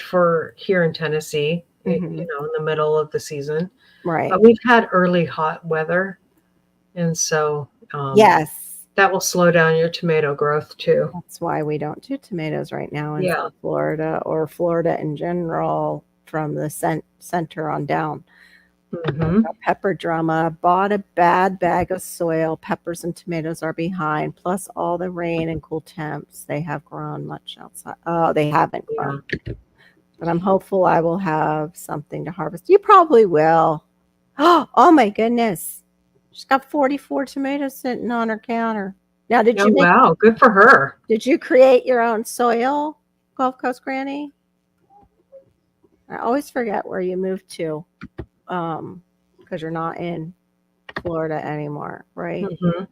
for here in Tennessee, Mm-hmm. in the middle of the season. Right. But we've had early hot weather, and so Yes. that will slow down your tomato growth too. That's why we don't do tomatoes right now in Yeah. South Florida or Florida in general from the center on down. Hmm. Pepper drama. Bought a bad bag of soil. Peppers and tomatoes are behind. Plus all the rain and cool temps. They have grown much outside. Oh, they haven't Yeah. grown. But I'm hopeful I will have something to harvest. You probably will. Oh my goodness. She's got 44 tomatoes sitting on her counter. Now, Oh wow, good for her. did you create your own soil, Gulf Coast Granny? I always forget where you moved to. Because you're not in Florida anymore, right? Hmm.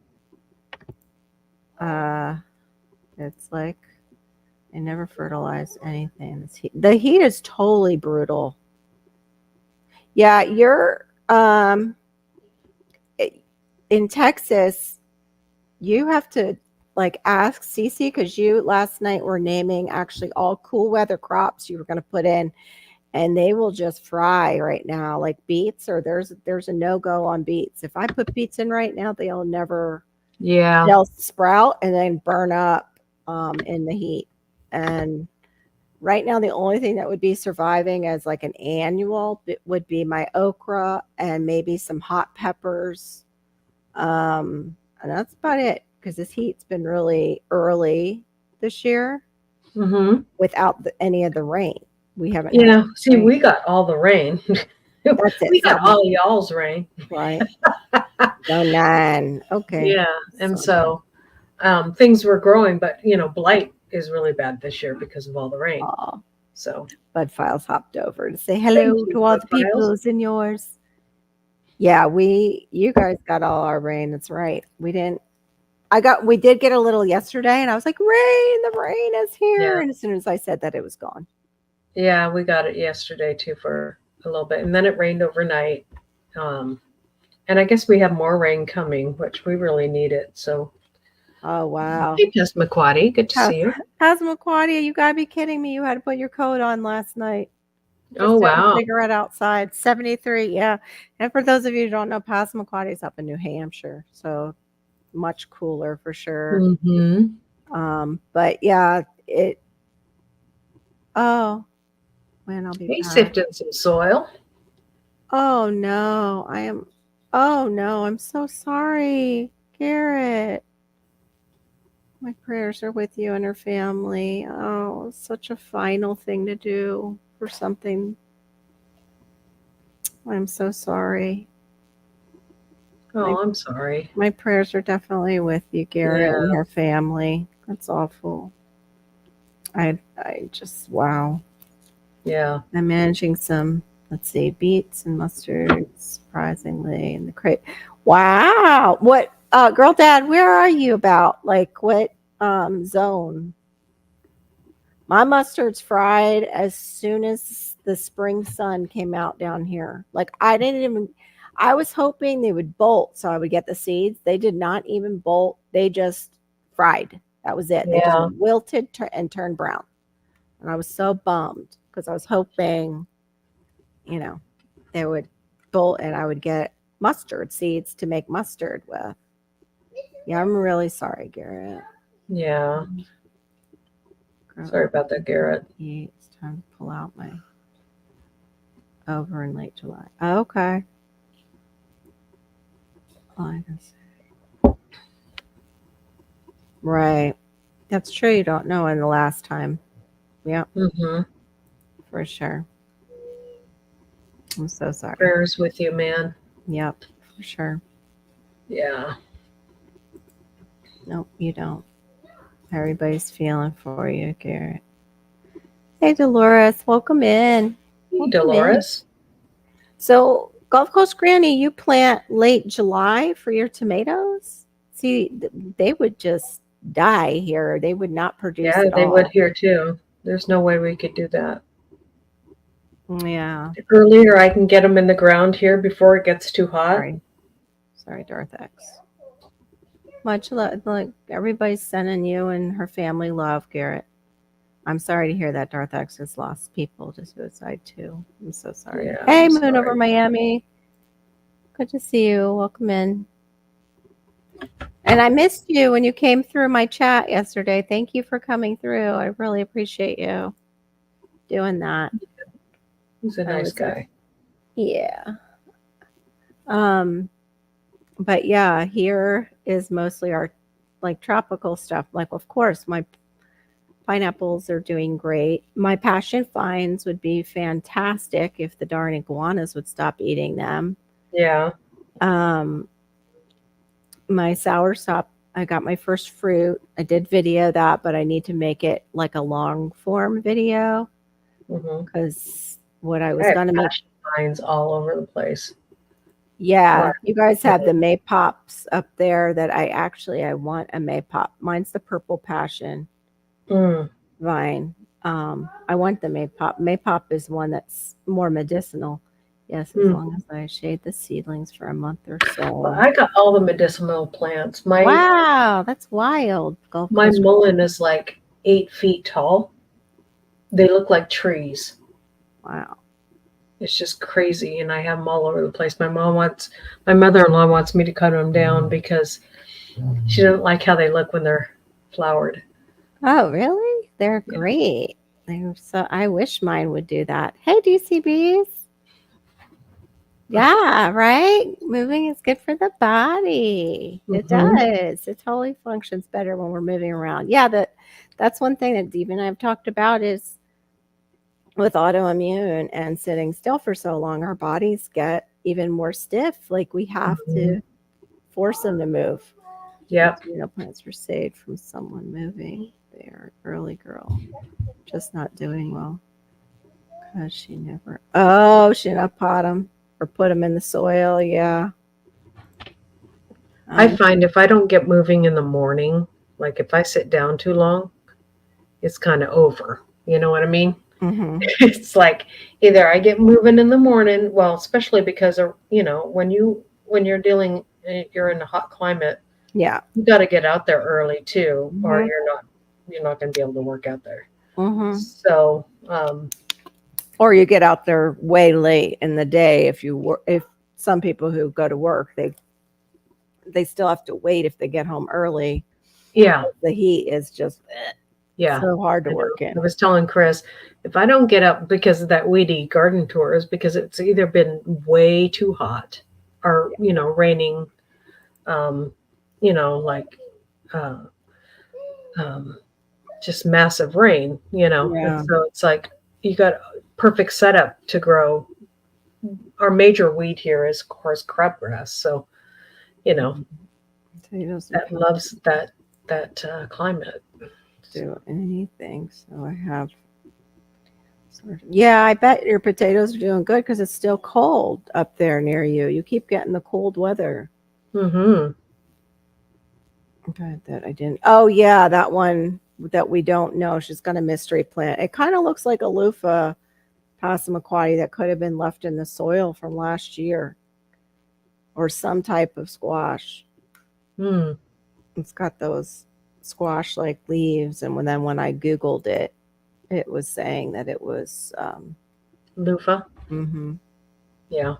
Uh it's like I never fertilize anything. The heat is totally brutal. Yeah, you're in Texas, you have to like ask Cece because you last night were naming actually all cool weather crops you were going to put in, and they will just fry right now. Like beets, or there's a no go on beets. If I put beets in right now, Yeah. they'll sprout and then burn up in the heat. And right now, the only thing that would be surviving as like an annual would be my okra and maybe some hot peppers, and that's about it because this heat's been really early this year Hmm. without any of the rain. We haven't had Yeah. See, rain. we got all the rain. That's it. We got Seven, all y'all's rain. right? No, nine. Okay. Yeah. And So, so things were growing, but blight is really bad this year because of all the rain. uh, So Bud Files hopped over to say thank hello you, to all the Files. peoples in yours. Yeah, you guys got all our rain. That's right. We did get a little yesterday, and I was like, rain, the rain is here. Yeah. And as soon as I said that, it was gone. Yeah, we got it yesterday too for a little bit, and then it rained overnight. Um, and I guess we have more rain coming, which we really need it. So, Oh, wow. hey, Passamaquoddy, good to Pas- see you. Passamaquoddy, you gotta be kidding me. You had to put your coat on last night. Oh Just had a wow, cigarette outside. 73, yeah. And for those of you who don't know, Passamaquoddy is up in New Hampshire. So much cooler for sure. mm-hmm. But yeah, oh, man, I'll be Hey, back. sifting some soil. Oh no, oh no, I'm so sorry, Garrett. My prayers are with you and her family. Oh, such a final thing to do for something. I'm so sorry. My Oh, I'm sorry. my prayers are definitely with you, Garrett, and Yeah, her family. That's awful. I just wow. yeah. I'm managing some, let's see, beets and mustard, surprisingly, in the crate. Wow. What girl dad, where are you about? Like what zone? My mustard's fried as soon as the spring sun came out down here. Like I was hoping they would bolt so I would get the seeds. They did not even bolt. They just fried. That was it. They just Yeah. wilted and turned brown. And I was so bummed because I was hoping, you know, they would bolt and I would get mustard seeds to make mustard with. Yeah, I'm really sorry, Garrett. Yeah. Girl, Sorry about that, Garrett. it's time to pull out my over in late July. Okay. All I can say. Right. That's true. You don't know in the last time. Yep, Mm-hmm. for sure. I'm so sorry. Prayers with you, man. Yep, for sure. Yeah. Nope, you don't. Everybody's feeling for you, Garrett. Hey, Dolores, welcome in. Hey, Welcome in. Dolores. So, Gulf Coast Granny, you plant late July for your tomatoes? See, they would just die here. They would not produce Yeah, at they would all. here too. There's no way we could do that. Yeah. The earlier I can get them in the ground here before it gets too hot. Sorry. Sorry, Darth X. Much love. Like everybody's sending you and her family love, Garrett. I'm sorry to hear that Darth X has lost people to suicide too. I'm so sorry. Yeah, Hey, I'm Moon over sorry. Miami. Good to see you. Welcome in. And I missed you when you came through my chat yesterday. Thank you for coming through. I really appreciate you doing that. He's a I nice was like, guy. yeah. But yeah, here is mostly our like tropical stuff. Like, of course, my pineapples are doing great. My passion vines would be fantastic if the darn iguanas would stop eating them. Yeah. Um, my soursop, I got my first fruit. I did video that, but I need to make it like a long form video Mm-hmm. because what I I was have going to make. passion vines all over the place. Yeah, Right. you guys have the maypops up there that I want a maypop. Mine's the purple passion Mm. vine. I want the maypop. Maypop is one that's more medicinal. Yes, as Mm. long as I shade the seedlings for a month or Well, so. I got all the medicinal plants. Wow, that's wild. Gulf My Coast. mullein is like 8 feet tall. They look like trees. Wow. It's just crazy, and I have them all over the place. My mother-in-law wants me to cut them down because she doesn't like how they look when they're flowered. Oh, really? They're Yeah. great. They're so. I wish mine would do that. Hey, DCBs. Yeah, right. Moving is good for the body. It Mhm. does. It totally functions better when we're moving around. Yeah, that's one thing that Dee and I have talked about is with autoimmune and sitting still for so long, our bodies get even more stiff. Like we have to force them to move. Yep. Plants were saved from someone moving. They're early girl, just not doing well because she never. Oh, she didn't pot them or put them in the soil. Yeah. I find if I don't get moving in the morning, like if I sit down too long, it's kind of over. You know what I mean? Mm-hmm. It's like either I get moving in the morning, well, especially because when you're you're in a hot climate, Yeah. you got to get out there early too, or Mhm. you're not going to be able to work out there. Mm-hmm. So, Or you get out there way late in the day if some people who go to work they still have to wait if they get home early. yeah, The heat is just yeah. so hard to I know. work in. I was telling Chris, if I don't get up because of that weedy garden tours, because it's either been way too hot or, raining, um, like, uh, um, just massive rain, Yeah. and so it's like you got perfect setup to grow. Our major weed here is, of course, crabgrass. So, Potatoes that don't loves that climate. do anything. So I have. Yeah, I bet your potatoes are doing good because it's still cold up there near you. You keep getting the cold weather. Mm-hmm. Okay, that I didn't. Oh yeah, that one that we don't know. She's got a mystery plant. It kind of looks like a loofah Passamaquoddy that could have been left in the soil from last year, or some type of squash. Mm. It's got those squash-like leaves, and then when I googled it, it was saying that it was. Loofah. Mm-hmm. Yeah.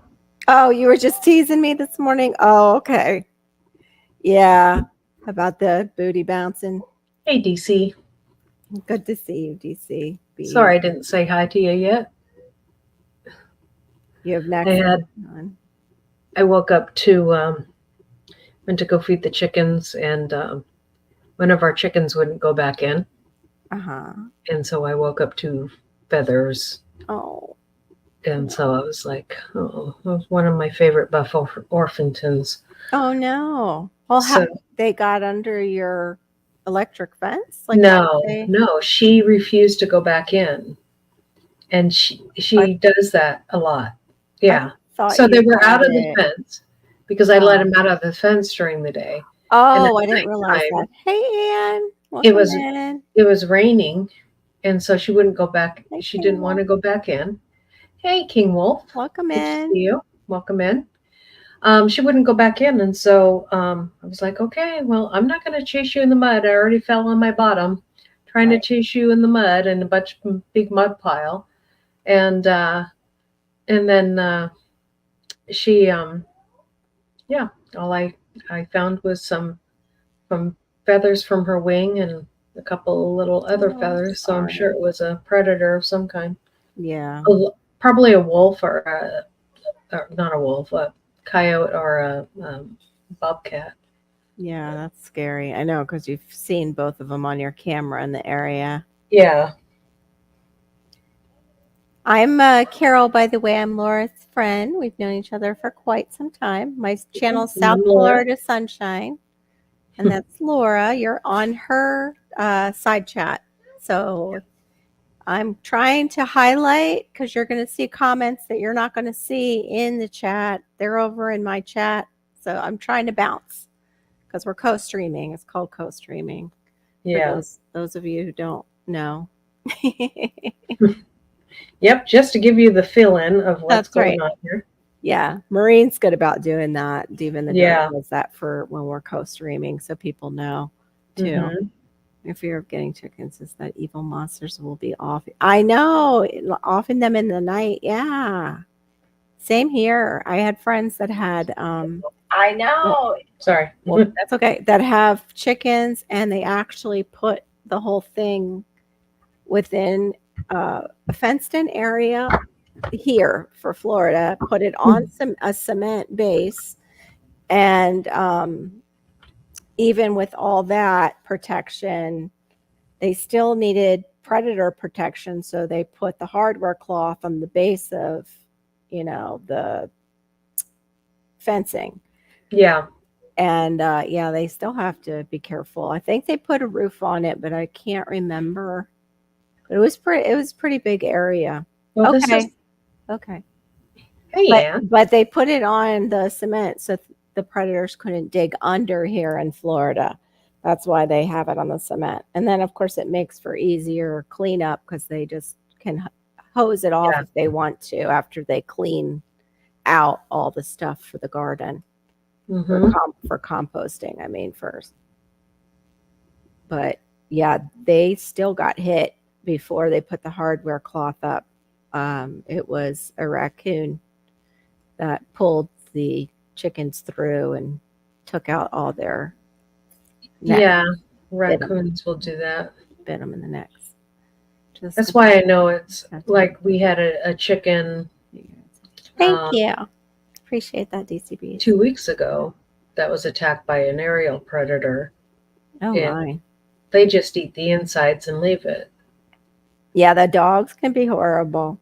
Oh, you were just teasing me this morning. Oh, okay. Yeah, about the booty bouncing. Hey, DC. Good to see you, DC. Sorry I didn't say hi to you yet. You have next. I woke up to went to go feed the chickens, and one of our chickens wouldn't go back in, and so I woke up to feathers. Oh. And so I was like, oh, that was one of my favorite buff Orphingtons. Oh no! Well, So, they got under your electric fence? Like no, she refused to go back in, and she does that a lot. Yeah. So they were out of the fence because I let them out of the fence during the day. Oh, I didn't realize that. Hey, Ann. It was raining, and so she wouldn't go back. She didn't want to go back in. Hey, King Wolf. Welcome Good in. to see you. Welcome in. She wouldn't go back in, and so I was like, okay, well, I'm not going to chase you in the mud. I already fell on my bottom trying Right. to chase you in the mud in a big mud pile. And then she yeah, all I found was some feathers from her wing and a couple of little other Oh, feathers, so I'm sure sorry. it was a predator of some kind. Yeah. Probably a wolf or not a wolf, a coyote or a bobcat. Yeah, that's scary. I know because you've seen both of them on your camera in the area. Yeah. I'm Carol, by the way. I'm Laura's friend. We've known each other for quite some time. My channel's And I'm South Laura. Florida Sunshine, and that's Laura. You're on her side chat. So I'm trying to highlight because you're going to see comments that you're not going to see in the chat. They're over in my chat. So I'm trying to bounce because we're co-streaming. It's called co-streaming. Yeah. For those of you who don't know. Yep, just to give you the fill in of what's That's right. going on here. Yeah, Maureen's good about doing that. Even the Yeah. does that for when we're co-streaming, so people know too. Mhm. If you're getting chickens, is that evil monsters will be off. I know, offing them in the night. Yeah, same here. I had friends that had. I know. Sorry. Well, that's okay. That have chickens, and they actually put the whole thing within a fenced-in area here for Florida, put it on a cement base, and even with all that protection, they still needed predator protection, so they put the hardware cloth on the base of, the fencing. Yeah. And yeah, they still have to be careful. I think they put a roof on it, but I can't remember. But it was pretty big area. Well, this Okay. is. Okay. Hey, But Ann. but they put it on the cement so the predators couldn't dig under here in Florida. That's why they have it on the cement. And then of course it makes for easier cleanup because they just can hose it off Yeah. if they want to after they clean out all the stuff for the garden Mhm. for composting. I mean first. But yeah, they still got hit before they put the hardware cloth up. It was a raccoon that pulled the chickens through and took out all their neck, Yeah. Raccoons will do that. bit them in the necks. That's why I know it's like we had a chicken. Thank you. Appreciate that, DCB. 2 weeks ago that was attacked by an aerial predator. Oh and my. They just eat the insides and leave it. Yeah, the dogs can be horrible.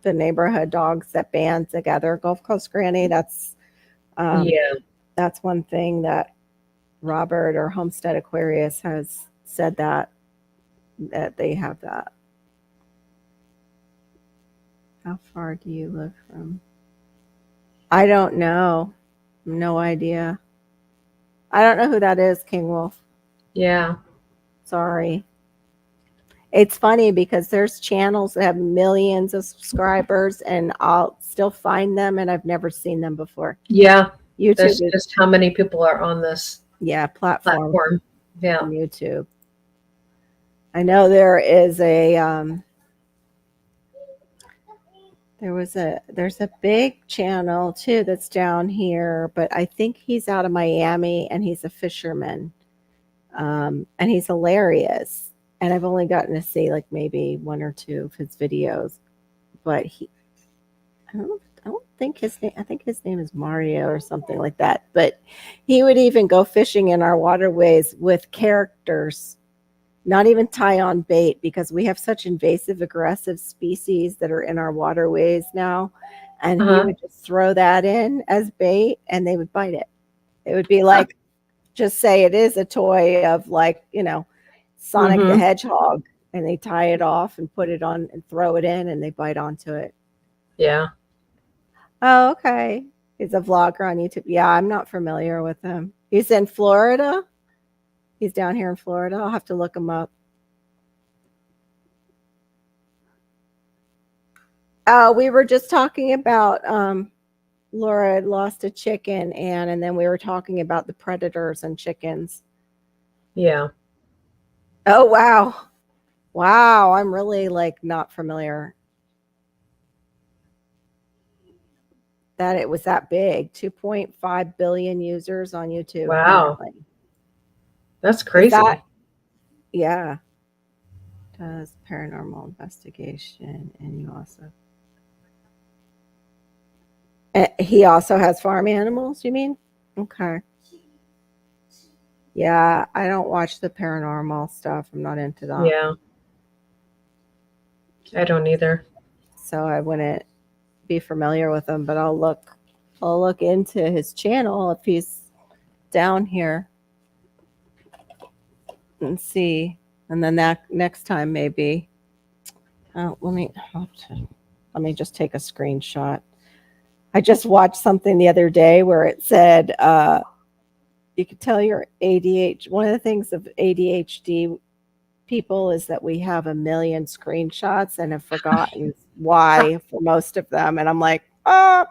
The neighborhood dogs that band together, Gulf Coast Granny. That's Yeah. That's one thing that Robert or Homestead Aquarius has said that they have that. How far do you live from? I don't know. No idea. I don't know who that is, King Wolf. Yeah. Sorry. It's funny because there's channels that have millions of subscribers and I'll still find them and I've never seen them before. Yeah. YouTube That's is just how many people are on this platform. Yeah. On YouTube. I know there is there's a big channel too that's down here, but I think he's out of Miami and he's a fisherman. And he's hilarious. And I've only gotten to see like maybe one or two of his videos, but I don't think his name. I think his name is Mario or something like that. But he would even go fishing in our waterways with characters, not even tie on bait because we have such invasive, aggressive species that are in our waterways now. And he would just throw that in as bait, and they would bite it. It would be like, just say it is a toy of like, Sonic the Hedgehog, and they tie it off and put it on and throw it in and they bite onto it. Yeah. Oh, okay. He's a vlogger on YouTube. Yeah, I'm not familiar with him. He's in Florida. He's down here in Florida. I'll have to look him up. We were just talking about Laura had lost a chicken, and then we were talking about the predators and chickens. Yeah. Oh, wow. Wow, I'm really like not familiar that it was that big. 2.5 billion users on YouTube Wow, apparently. that's Is that, crazy. yeah, does paranormal investigation, and you also he also has farm animals, you mean? Okay. Yeah, I don't watch the paranormal stuff. I'm not into that. Yeah, I don't either. So I wouldn't be familiar with him, but I'll look into his channel if he's down here and see. And then that next time maybe. Oh, let me just take a screenshot. I just watched something the other day where it said you could tell your ADHD. One of the things of ADHD people is that we have a million screenshots and have forgotten why for most of them. And I'm like, oh,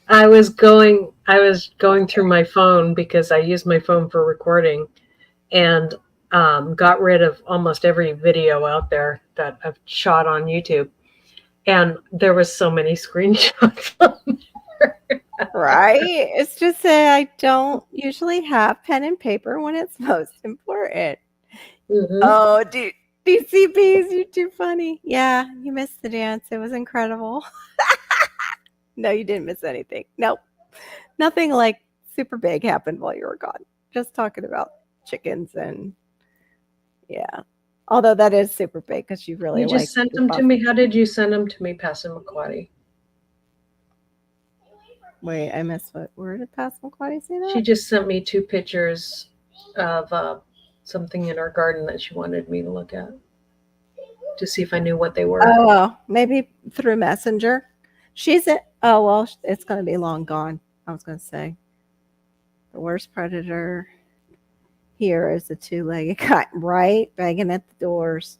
I was going through my phone because I use my phone for recording, and got rid of almost every video out there that I've shot on YouTube. And there was so many screenshots. right. It's just that I don't usually have pen and paper when it's most important. Mhm. Oh, DCBs, you're too funny. Yeah, you missed the dance. It was incredible. No, you didn't miss anything. Nope. Nothing like super big happened while you were gone. Just talking about chickens and yeah. Although that is super big because you really You like just sent your them to buff. me. How did you send them to me, Passamaquoddy? Wait, I missed what? Where did Passamaquoddy say She that? just sent me 2 pictures of something in our garden that she wanted me to look at to see if I knew what they were. Oh, maybe through Messenger. She's at, oh, well, it's going to be long gone. I was going to say. The worst predator here is the two-legged guy, right? Banging at the doors.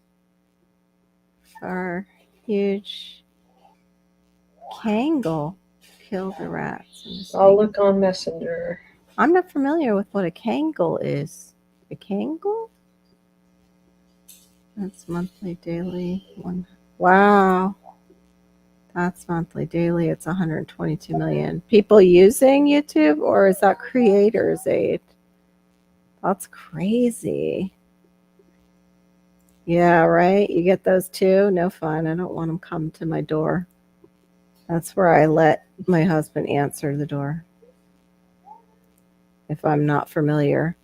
Our huge Kangal killed the rats. I'll look on Messenger. I'm not familiar with what a Kangal is. A Kangal? That's monthly, daily. One. Wow. That's monthly, daily. It's 122 million. People using YouTube, or is that creators aid? That's crazy. Yeah, right. You get those too. No fun. I don't want them come to my door. That's where I let my husband answer the door if I'm not familiar.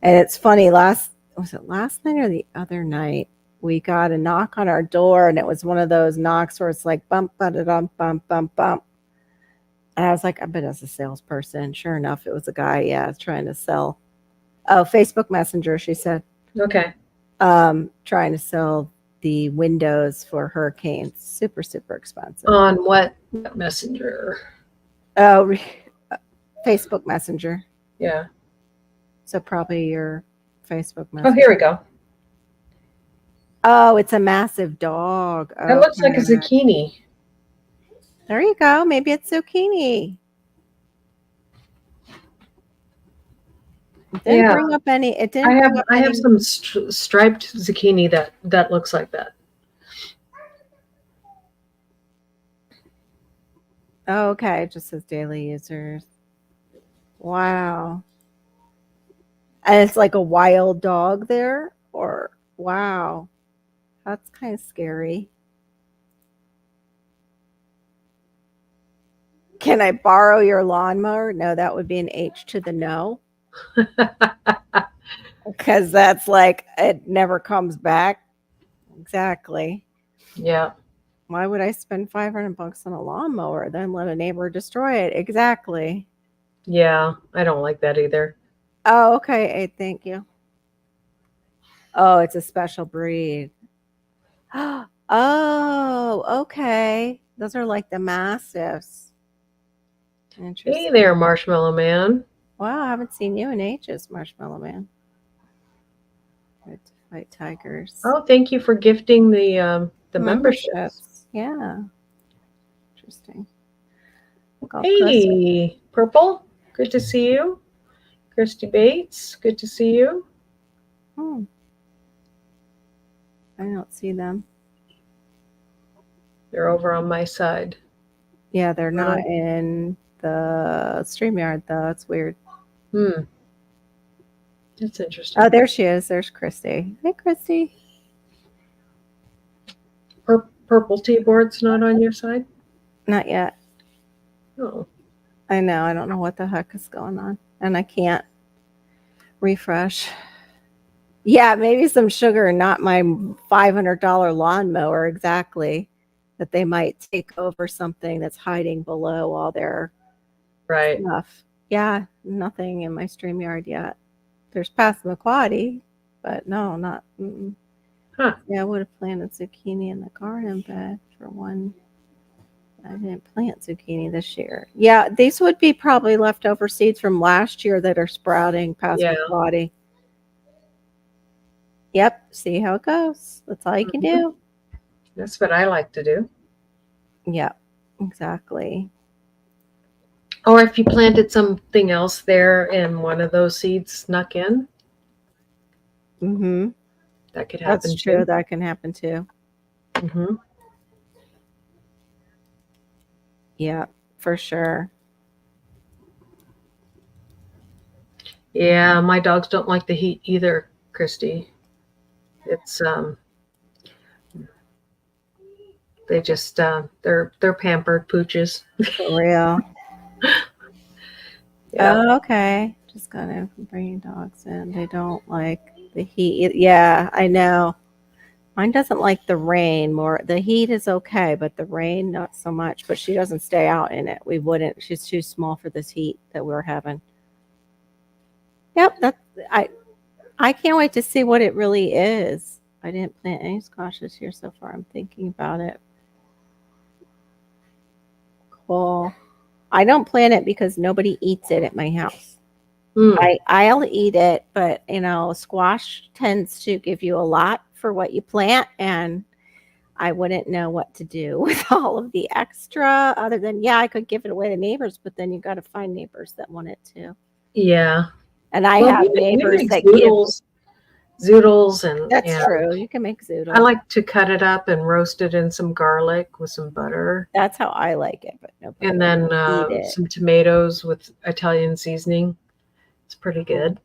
And it's funny, was it last night or the other night? We got a knock on our door, and it was one of those knocks where it's like bump, bump, bump, bump, bump. And I was like, I bet it's a salesperson. Sure enough, it was a guy, yeah, trying to sell. Oh, Facebook Messenger, she said. Okay. Trying to sell the windows for hurricanes. Super, super expensive. On what Messenger? Oh, Facebook Messenger. Yeah. So probably your Facebook Messenger. Oh, here we go. Oh, it's a massive dog. That looks like a zucchini. There you go. Maybe it's zucchini. It didn't bring up any. It didn't. I have some striped zucchini that looks like that. Oh, okay. It just says daily users. Wow. And it's like a wild dog there, or wow. That's kind of scary. Can I borrow your lawnmower? No, that would be an H to the no. Because that's like, it never comes back. Exactly. Yeah. Why would I spend $500 on a lawnmower, then let a neighbor destroy it? Exactly. Yeah, I don't like that either. Oh, okay. Thank you. Oh, it's a special breed. Oh, okay. Those are like the mastiffs. Interesting. Hey there, Marshmallow Man. Wow, I haven't seen you in ages, Marshmallow Man. Red to fight tigers. Oh, thank you for gifting the memberships. Yeah. Interesting. Hey, Purple. Good to see you. Christy Bates. Good to see you. I don't see them. They're over on my side. Yeah, they're not Little. in the StreamYard though. It's weird. Hmm. That's interesting. Oh, there she is. There's Christy. Hey, Christy. Purple tea board's not on your side? Not yet. Oh. I know. I don't know what the heck is going on. And I can't refresh. Yeah, maybe some sugar, not my $500 lawnmower exactly. That they might take over something that's hiding below all their Right. stuff. Yeah, nothing in my StreamYard yet. There's Passamaquoddy, but no, not. Mm-mm. Huh. Yeah, I would have planted zucchini in the garden bed for one. I didn't plant zucchini this year. Yeah, these would be probably leftover seeds from last year that are sprouting Passamaquoddy. Yep, see how it goes. That's all you can do. That's what I like to do. Yep, exactly. Or if you planted something else there and one of those seeds snuck in, Mm-hmm. that could happen That's true. too. That can happen too. Mm-hmm. Yeah, for sure. Yeah, my dogs don't like the heat either, Christy. It's they just they're pampered pooches. For real. Yeah. Oh, okay. Just got in from bringing dogs in. They don't like the heat. Yeah, I know. Mine doesn't like the rain more. The heat is okay, but the rain not so much. But she doesn't stay out in it. We wouldn't. She's too small for this heat that we're having. Yep, I can't wait to see what it really is. I didn't plant any squash this year so far. I'm thinking about it. Cool. I don't plant it because nobody eats it at my house. Mm. I'll eat it, but squash tends to give you a lot for what you plant, and I wouldn't know what to do with all of the extra other than I could give it away to neighbors, but then you got to find neighbors that want it too. Yeah. And I have neighbors we that make give. zoodles and That's true. You can make zoodles. I like to cut it up and roast it in some garlic with some butter. That's how I like it, but nobody And then will eat it. some tomatoes with Italian seasoning. It's pretty good.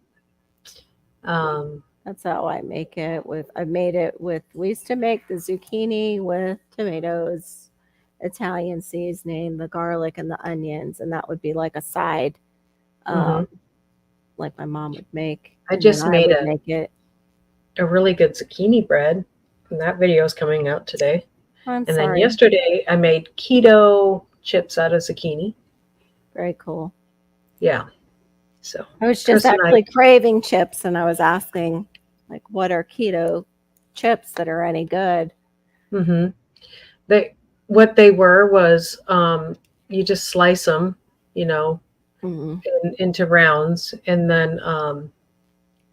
That's how I make it we used to make the zucchini with tomatoes, Italian seasoning, the garlic and the onions, and that would be like a side, like my mom would make. I just made make it. a really good zucchini bread, and that video is coming out today. I'm and sorry. Then yesterday I made keto chips out of zucchini. Very cool. Yeah. So I was just actually craving chips, and I was asking, like, what are keto chips that are any good? Mm-hmm. What they were was you just slice them, into rounds, and then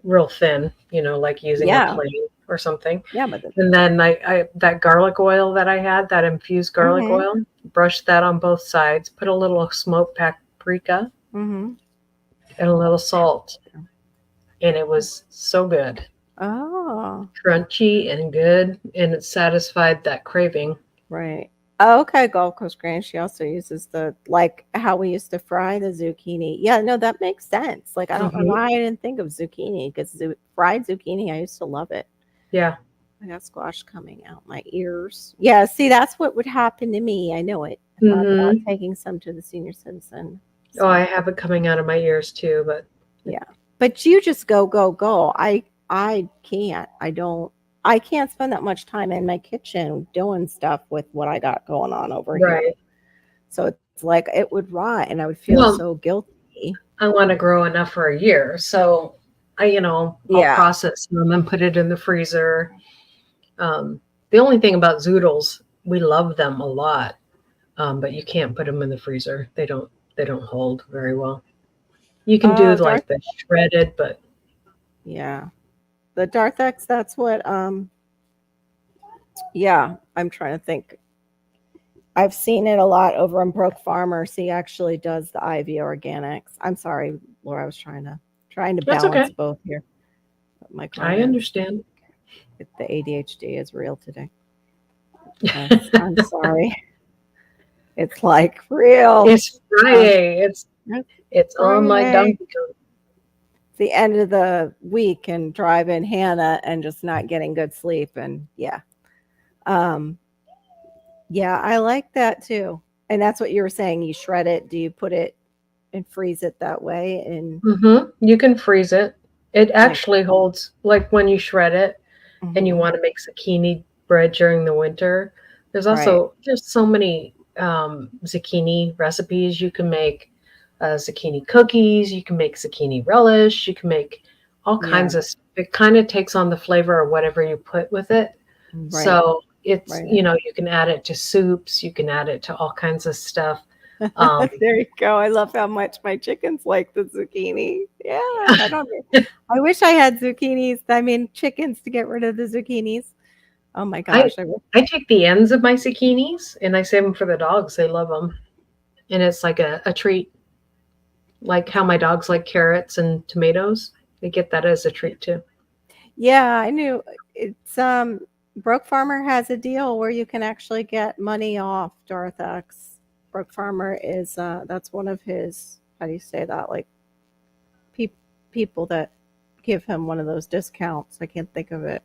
real thin, like using a plate or something. Yeah, but and then I that garlic oil that I had, that infused garlic oil, brushed that on both sides, put a little smoked paprika. And a little salt, and it was so good. Oh, crunchy and good, and it satisfied that craving. Right. Oh, okay. Gulf Coast Grange. She also uses how we used to fry the zucchini. Yeah, no, that makes sense. Like, I don't know why I didn't think of zucchini, because fried zucchini, I used to love it. Yeah. I got squash coming out my ears. Yeah, see, that's what would happen to me. I know it. I thought about taking some to the senior citizen. Oh, I have it coming out of my ears too, but yeah. But you just go. I can't. I can't spend that much time in my kitchen doing stuff with what I got going on over here. So it's like it would rot, and I would feel so guilty. I want to grow enough for a year, so I'll process them and put it in the freezer. The only thing about zoodles, we love them a lot, but you can't put them in the freezer. They don't hold very well. You can do like the shredded, but yeah, the Darthex. That's what. Yeah, I'm trying to think. I've seen it a lot over on Broke Farmers. He actually does the IV organics. I'm sorry, Laura. I was trying to balance both here. I understand. The ADHD is real today. Yes, I'm sorry. It's like real. It's Friday. It's on my Friday. Donkey Kong. The end of the week and driving Hannah and just not getting good sleep. And yeah. Yeah, I like that too. And that's what you were saying. You shred it. Do you put it and freeze it that way? And You can freeze it. It actually holds, like when you shred it and you Mhm. want to make zucchini bread during the winter. There's also there's so many zucchini recipes. You can make zucchini cookies. You can make zucchini relish. You can make all Yeah. kinds of. It kind of takes on the flavor of whatever you put with it. Right. So it's Right. you can add it to soups. You can add it to all kinds of stuff. There you go. I love how much my chickens like the zucchini. Yeah, I wish I had zucchinis. I mean, chickens to get rid of the zucchinis. Oh my gosh! I take the ends of my zucchinis and I save them for the dogs. They love them, and it's like a treat. Like how my dogs like carrots and tomatoes, they get that as a treat too. Yeah, I knew it's Broke Farmer has a deal where you can actually get money off Dorothax. Broke Farmer is that's one of his, how do you say that, like people that give him one of those discounts. I can't think of it.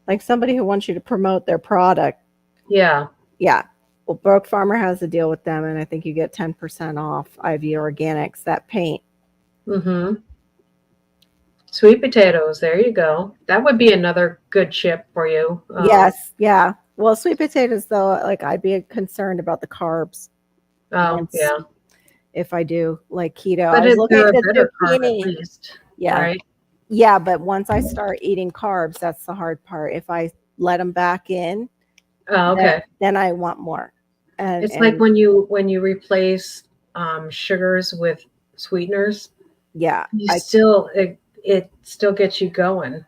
Like somebody who wants you to promote their product. Yeah. Yeah. Well, Broke Farmer has a deal with them, and I think you get 10% off IV Organics, that paint. Mm-hmm. Sweet potatoes. There you go. That would be another good chip for you. Yes. Yeah. Well, sweet potatoes, though, like I'd be concerned about the carbs. Yeah. If I do like keto, But I was looking they're at a the better carb at zucchini. least. Yeah. Right? Yeah. But once I start eating carbs, that's the hard part. If I let them back in, Oh, okay. then I want more. And It's like when you replace sugars with sweeteners. Yeah. It still gets you going.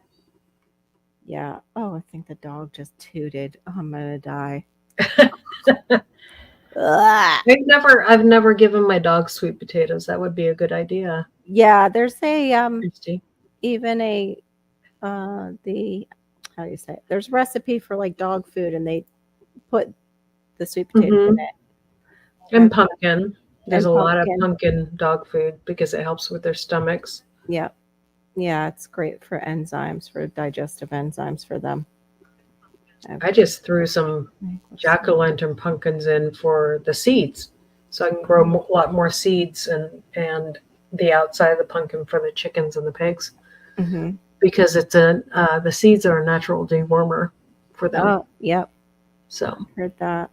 Yeah. Oh, I think the dog just tooted. Oh, I'm gonna die. I've never given my dog sweet potatoes. That would be a good idea. Yeah, there's a Christy. even a the how do you say it? There's a recipe for like dog food, and they put the sweet potatoes in it. And pumpkin. There's And a lot of pumpkin. pumpkin dog food because it helps with their stomachs. Yeah. Yeah, it's great for enzymes, for digestive enzymes for them. I just threw some jack-o'-lantern pumpkins in for the seeds, so I can grow a lot more seeds and the outside of the pumpkin for the chickens and the pigs, because it's the seeds are a natural dewormer for them. Oh, yep. So heard that.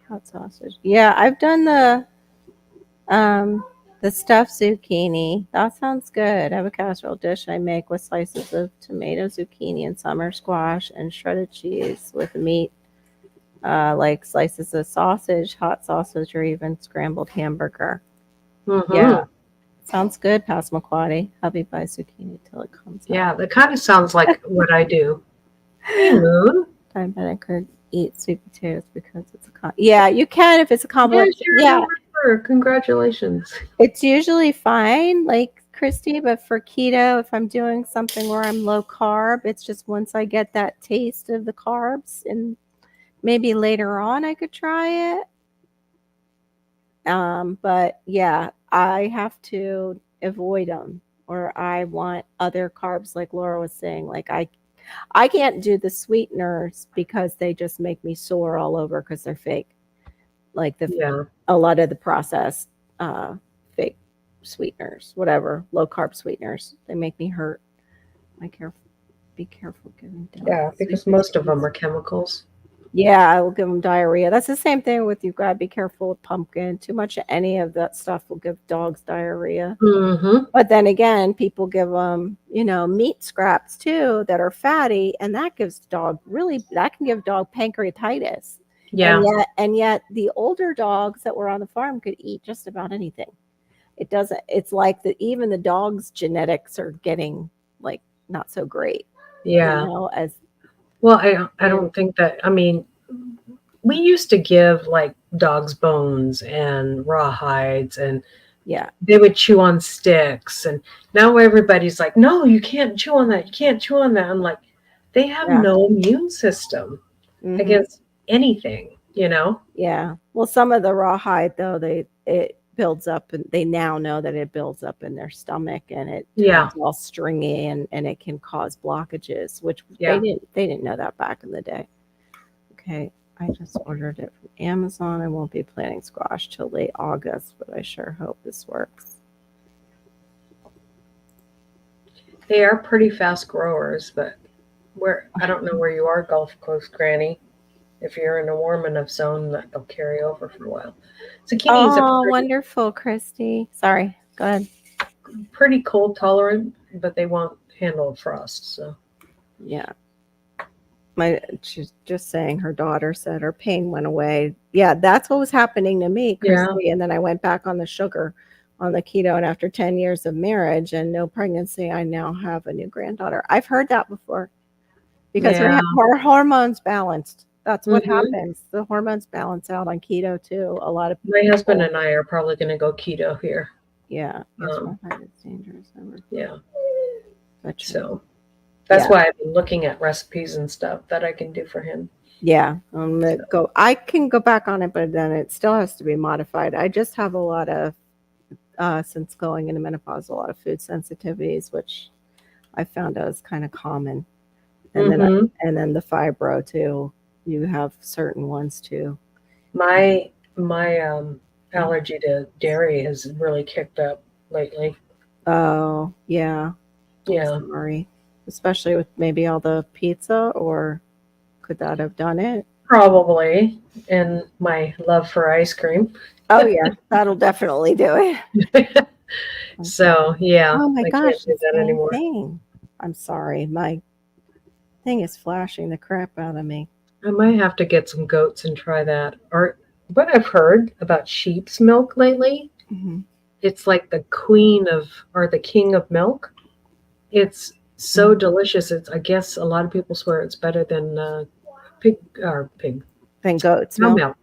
Hot sausage. Yeah, I've done the stuffed zucchini. That sounds good. I have a casserole dish I make with slices of tomato, zucchini, and summer squash, and shredded cheese with meat, like slices of sausage, hot sausage, or even scrambled hamburger. Yeah, sounds good, Passamaquoddy. Hubby buys zucchini till it comes out. Yeah, that kind of sounds like what I do. Hey, Moon. Diabetic eat sweet potatoes because it's a yeah, you can if it's a complex. Yeah. Congratulations. It's usually fine, like Christy, but for keto, if I'm doing something where I'm low carb, it's just once I get that taste of the carbs, and maybe later on I could try it. But yeah, I have to avoid them, or I want other carbs, like Laura was saying. Like I can't do the sweeteners because they just make me sore all over because they're fake. Like a lot of the processed fake sweeteners, whatever, low carb sweeteners, they make me hurt. Be careful giving dogs. Yeah, because most of them are chemicals. Yeah, I will give them diarrhea. That's the same thing with you. Gotta be careful with pumpkin. Too much of any of that stuff will give dogs diarrhea. But then again, people give them, meat scraps too that are fatty, and that gives that can give dog pancreatitis. Yeah. And yet the older dogs that were on the farm could eat just about anything. It's like even the dog's genetics are getting like not so great. Yeah. Well, I don't think that, I mean, we used to give like dogs bones and raw hides and Yeah. They would chew on sticks, and now everybody's like, no, you can't chew on that. You can't chew on that. I'm like, they have Yeah. no immune system Mhm. against anything, you know? Yeah. Well, some of the rawhide though, it builds up, and they now know that it builds up in their stomach, and it Yeah, turns all stringy, and it can cause blockages, which yeah. they didn't know that back in the day. Okay. I just ordered it from Amazon. I won't be planting squash till late August, but I sure hope this works. They are pretty fast growers, but I don't know where you are, Gulf Coast Granny. If you're in a warm enough zone, that they'll carry over for a while. Zucchinis are Oh, wonderful, Christy. Sorry. Go ahead. pretty cold tolerant, but they won't handle frost. So Yeah. She's just saying her daughter said her pain went away. Yeah, that's what was happening to me, yeah, Christy. And then I went back on the sugar, on the keto. And after 10 years of marriage and no pregnancy, I now have a new granddaughter. I've heard that before because yeah. her hormones balanced. That's what Hmm. happens. The hormones balance out on keto too. A lot of My husband people. and I are probably going to go keto here. Yeah. Yes, Um, it's dangerous. yeah. But So that's yeah. why I've been looking at recipes and stuff that I can do for him. Yeah, I can go back on it, but then it still has to be modified. I just have a lot of since going into menopause, a lot of food sensitivities, which I found out is kind of common. And Hmm. then the fibro too. You have certain ones too. My allergy to dairy has really kicked up lately. Oh, yeah. Yeah, Sorry. Especially with maybe all the pizza, or could that have done it? probably. And my love for ice cream. Oh yeah, that'll definitely do it. So yeah, Oh my I can't gosh, do this that dang anymore. thing. I'm sorry. My thing is flashing the crap out of me. I might have to get some goats and try that. Or what I've heard about sheep's milk lately, Mhm. it's like the queen of or the king of milk. It's so Mhm. delicious. It's I guess a lot of people swear it's better than pig Then goat's cow milk. milk.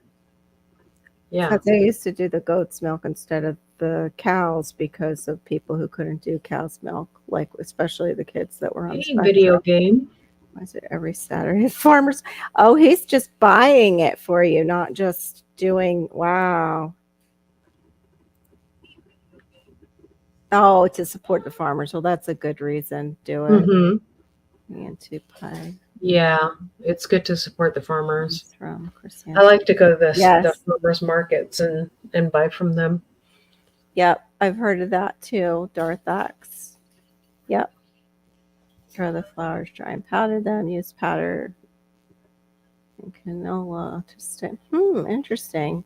Yeah. Because they used to do the goat's milk instead of the cows because of people who couldn't do cow's milk, like especially the kids that were on the Hey, video spectrum. game. Why is it every Saturday? Farmers. Oh, he's just buying it for you, not just doing. Wow. Oh, to support the farmers. Well, that's a good reason. Do it. Hmm. And to pie Yeah, it's good to support the farmers. from I Christian. like to go to the Yes. farmers markets and buy from them. Yep. I've heard of that too. Darthax. Yep. Dry the flowers, dry and powder them. Use powder and canola to stem. Interesting.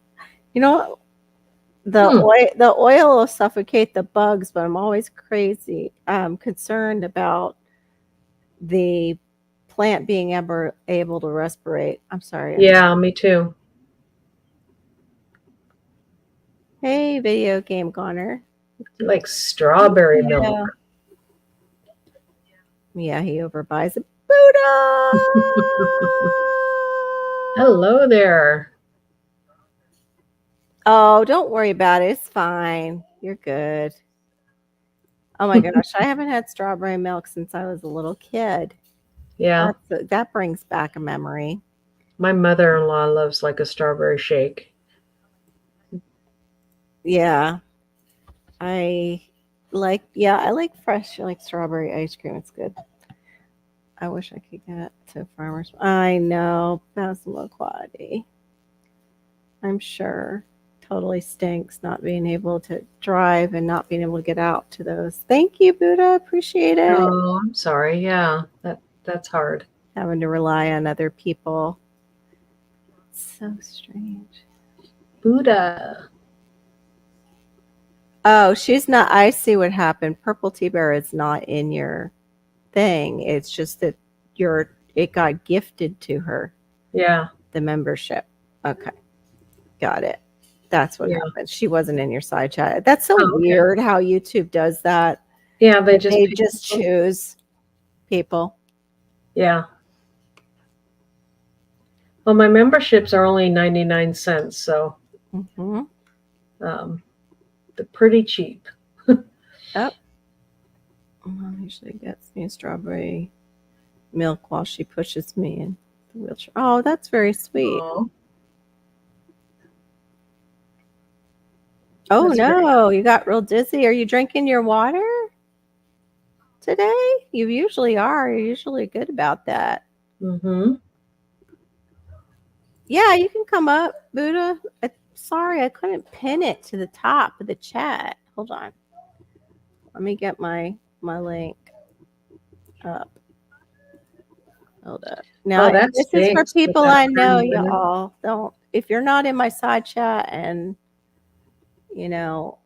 You know, Hmm. the oil will suffocate the bugs, but I'm always concerned about the plant being able to respirate. I'm sorry. Yeah, me too. Hey, video game goner. Like strawberry milk. Yeah. Yeah, he overbuys it. Buddha. Hello there. Oh, don't worry about it. It's fine. You're good. Oh my gosh, I haven't had strawberry milk since I was a little kid. Yeah, That brings back a memory. my mother-in-law loves like a strawberry shake. Yeah. I like fresh like strawberry ice cream. It's good. I wish I could get to farmers. I know, Passamaquoddy. I'm sure totally stinks not being able to drive and not being able to get out to those. Thank you, Buddha. Appreciate it. Oh, I'm sorry. Yeah, that's hard. Having to rely on other people. So strange. Buddha. Oh, she's not. I see what happened. Purple Tea Bear is not in your thing. It's just that it got gifted to her, Yeah, the membership. Okay. Got it. That's what yeah. happened. She wasn't in your side chat. That's so Oh, okay. weird how YouTube does that. Yeah, they just They pick just people. choose people. Yeah. Well, my memberships are only 99 cents, so Hmm. um, They're pretty cheap. Oh, Mom usually gets me strawberry milk while she pushes me in the wheelchair. Oh, that's very sweet. Oh, Oh that's very. no, you got real dizzy. Are you drinking your water today? You usually are. You're usually good about that. Mm-hmm. Yeah, you can come up, Buddha. Sorry, I couldn't pin it to the top of the chat. Hold on. Let me get my link up. Hold up. Now, Oh, that this is for stinks people without I know, turning it. y'all. Don't, if you're not in my side chat and,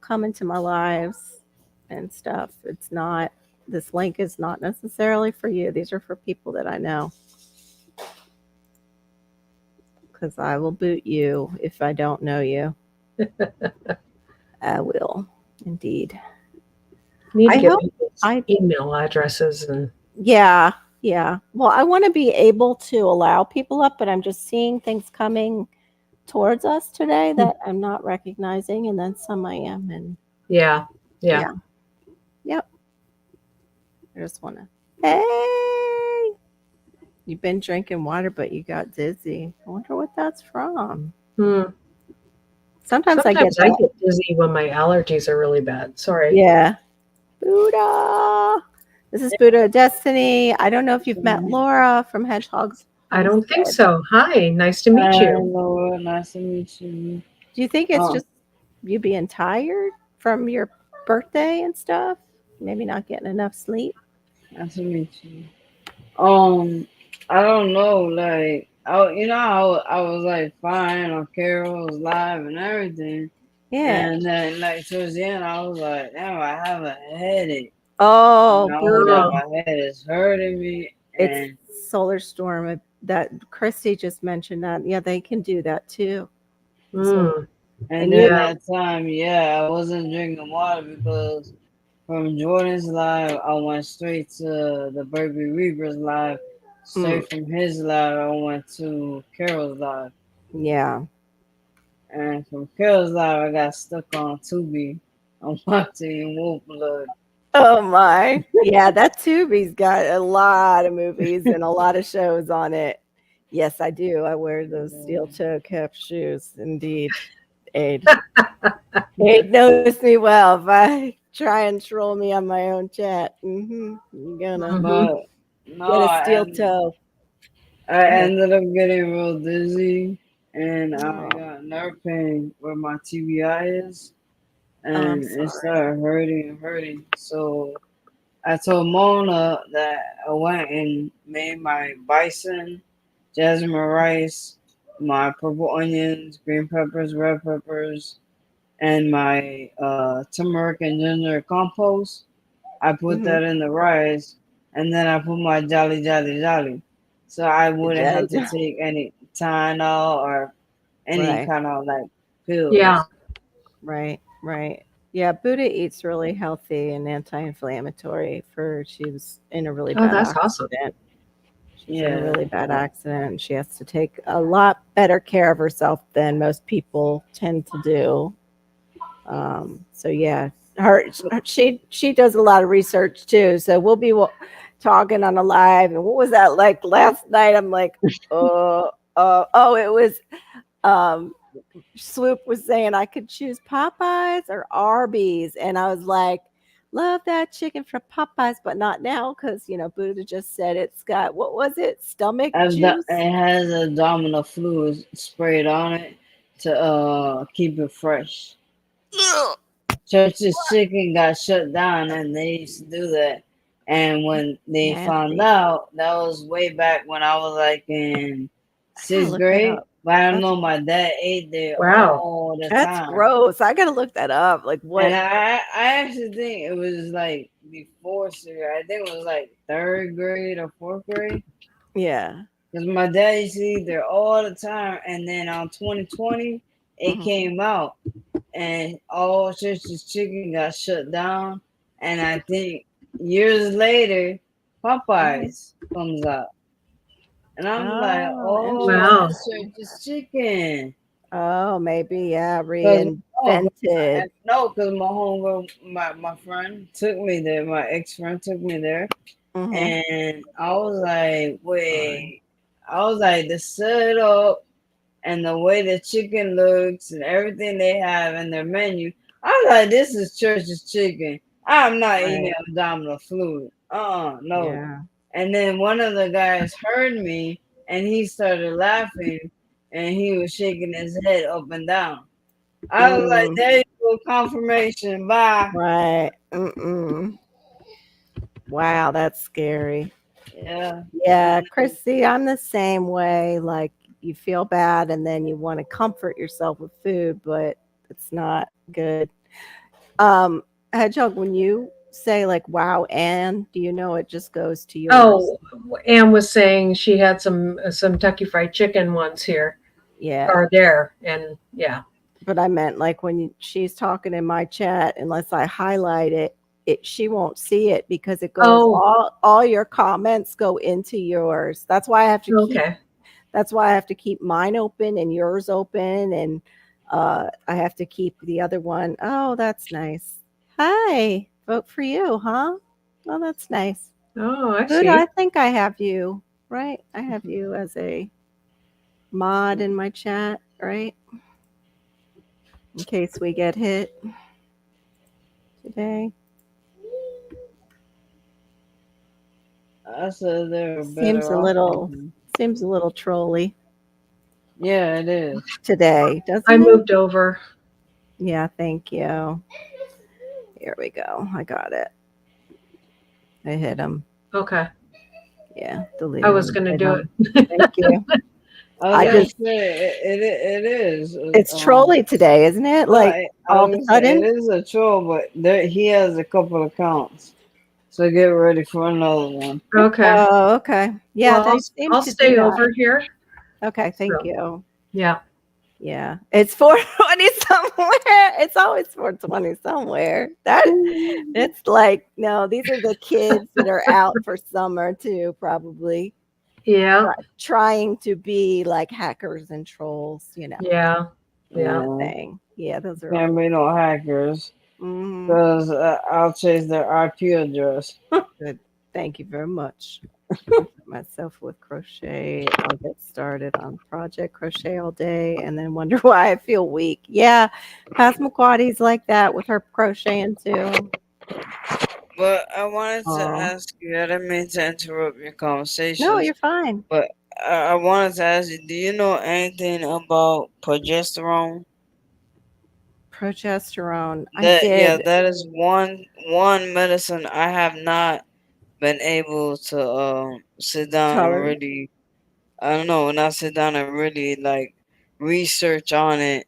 come into my lives and stuff, it's not, this link is not necessarily for you. These are for people that I know. Because I will boot you if I don't know you. I will, indeed. Need to I get hope people's I, email addresses and yeah, yeah. Well, I want to be able to allow people up, but I'm just seeing things coming towards us today that I'm not recognizing, and then some I am. And yeah. yeah, yep. I just want to, hey, you've been drinking water, but you got dizzy. I wonder what that's from. Hmm. Sometimes I get Sometimes I that. get dizzy when my allergies are really bad. Sorry. Yeah. Buddha. This is Buddha Destiny. I don't know if you've met Laura from Hedgehog's I don't think Homestead. so. Hi, nice to meet you. Hello, nice to meet you. Do you think it's Oh, just you being tired from your birthday and stuff? Maybe not getting enough sleep? nice to meet you. I don't know, like, I was like fine on Carol's live and everything, Yeah. and then like towards the end, I was like, damn, I have a headache. Oh, I was like, Buddha. Oh, my head is hurting me, It's and solar storm. That Christy just mentioned that. Yeah, they can do that too. So, mm, and and you, then yeah. that time, yeah, I wasn't drinking water because from Jordan's live, I went straight to the Burberry Reapers live. mm, Straight from his live, I went to Carol's live. yeah. And from Carol's live, I got stuck on Tubi. I'm watching Wolf Blood. Oh my. Yeah, that Tubi's got a lot of movies and a lot of shows on it. Yes, I do. I wear those steel toe cap shoes. Indeed. Aid. Aid knows me well. If I try and troll me on my own chat, you're gonna Hmm. But no, get a steel toe. I Go ahead. ended up getting real dizzy and I Oh, got nerve pain where my TBI is. I'm And it sorry. started hurting and hurting. So I told Mona that I went and made my bison, jasmine rice, my purple onions, green peppers, red peppers, and my turmeric and ginger compost. I put Mm-hmm. that in the rice, and then I put my jolly jolly jolly, so I wouldn't have to take any Tylenol or any Right, kind of like Yeah. pills. right, right. Yeah, Buddha eats really healthy and anti-inflammatory. For she was in a really Oh, bad that's awesome. accident. She's in a Yeah, really bad accident, and she has to take a lot better care of herself than most people tend to do. So yeah, she does a lot of research too. So we'll be talking on a live. And what was that like last night? I'm like, oh, it was. Um, Swoop was saying I could choose Popeyes or Arby's, and I was like, love that chicken from Popeyes, but not now because Buddha just said it's got, what was it, stomach juice? it has abdominal fluid sprayed on it to keep it fresh. Ugh. Church's Chicken got shut down, and they used to do that. And when they found Nasty. out, that was way back when I was like in I gotta sixth look that grade. up. But I don't That's know, my dad ate there Wow. all the that's time. gross. I gotta look that up. Like And what? I actually think it was like before year. I think it was like third grade or fourth grade. Yeah. Because my dad used to eat there all the time. And then on 2020, it Mhm. came out and all Church's Chicken got shut down. And I think years later, Mhm. Popeyes comes out. And I'm like, Oh, oh, Wow. interesting. that's Church's Chicken. Oh, maybe yeah. Because vented. No, because my homegirl, my friend took me there. My ex friend took me there, Mhm. and I was like, wait. I was like, the setup and the way the chicken looks and everything they have in their menu. I was like, this is church's chicken. I'm not eating Right. abdominal fluid. No. Yeah. And then one of the guys heard me and he started laughing and he was shaking his head up and down. I was like, Mm, there you go, confirmation. Bye. right. Mm-mm. Wow, that's scary. Yeah. Yeah, Chrissy, I'm the same way. Like you feel bad and then you want to comfort yourself with food, but it's not good. Hedgehog, when you say like wow, and do you know it just goes to yours? Oh, Anne was saying she had some Kentucky Fried Chicken ones here Yeah. or there, and yeah. But I meant like when she's talking in my chat, unless I highlight it, she won't see it because it goes Oh, all your comments go into yours. That's why I have to keep okay. that's why I have to keep mine open and yours open, and I have to keep the other one. Oh, that's nice. Hi, vote for you, huh? Oh, that's nice. Oh, I Good. see. I think I have you right. I have you as a mod in my chat, right? In case we get hit today. I said they're Seems better a off. little trolly Yeah, it is. today, doesn't I it? moved over. Yeah, thank you. Here we go. I got it. I hit him. Okay. Yeah, delete I him. was going to Hit do him. it. Thank you. I was I gonna just say it is. it's trolly today, isn't it? No, Like I all was of a gonna say it sudden. is a troll, but he has a couple accounts, so get ready for another one. Okay. Oh, okay. Yeah, Well, they seem I'll to do stay that. over here. Okay, thank So, you. yeah. Yeah, it's 420 somewhere. It's always 420 somewhere. It's like no, these are the kids that are out for summer too, probably Yeah. trying to be like hackers and trolls. Yeah. Yeah. Thing. Yeah, those are all. Can't be no hackers, Mhm. because I'll chase their IP address. Good. Thank you very much. Comfort myself with crochet. I'll get started on project crochet all day and then wonder why I feel weak. Yeah, Passamaquoddy's like that with her crocheting too. But I wanted to Oh, ask you. I didn't mean to interrupt your no, conversations, you're fine. but I wanted to ask you. Do you know anything about progesterone? Progesterone. I Yeah, did. that is one medicine I have not been able to sit down and Tolerate. really, I don't know, not sit down and really like research on it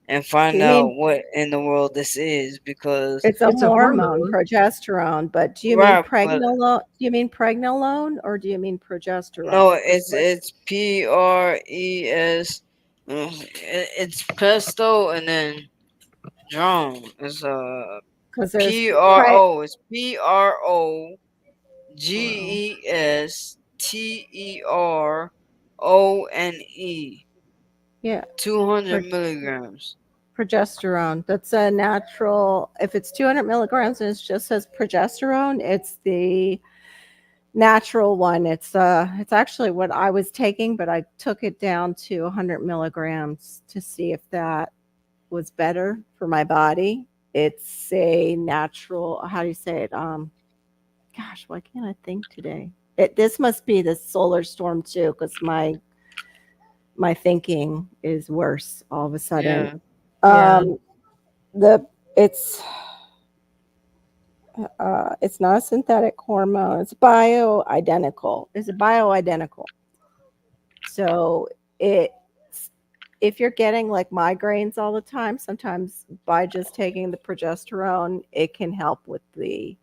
and Do find you out mean what in the world this is, because it's a It's a hormone, hormone. progesterone, but do you mean right, but pregnenolone? Do you mean pregnenolone or do you mean no, progesterone? it's PRES, it's pesto and then drone. It's Because there's PRO. It's wow, PROGESTERONE. yeah, 200 pro- milligrams. progesterone. That's a natural. If it's 200 milligrams and it just says progesterone, it's the natural one. It's actually what I was taking, but I took it down to 100 milligrams to see if that was better for my body. It's a natural. How do you say it? Gosh, why can't I think today? This must be the solar storm too, because my thinking is worse all of a sudden. Yeah. Yeah. The it's not a synthetic hormone. It's bioidentical. It's bioidentical. So it if you're getting like migraines all the time, sometimes by just taking the progesterone, it can help with the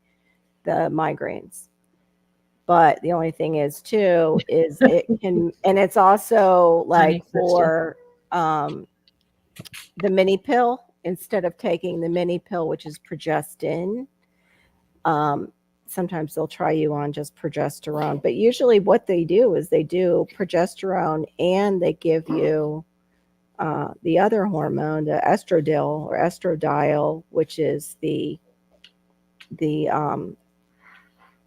migraines. But the only thing is too is it can, and it's also Honey, like Kristen. for the mini pill, instead of taking the mini pill, which is progestin, sometimes they'll try you on just progesterone. But usually what they do is they do progesterone and they give you the other hormone, the estradiol or estradiol, which is the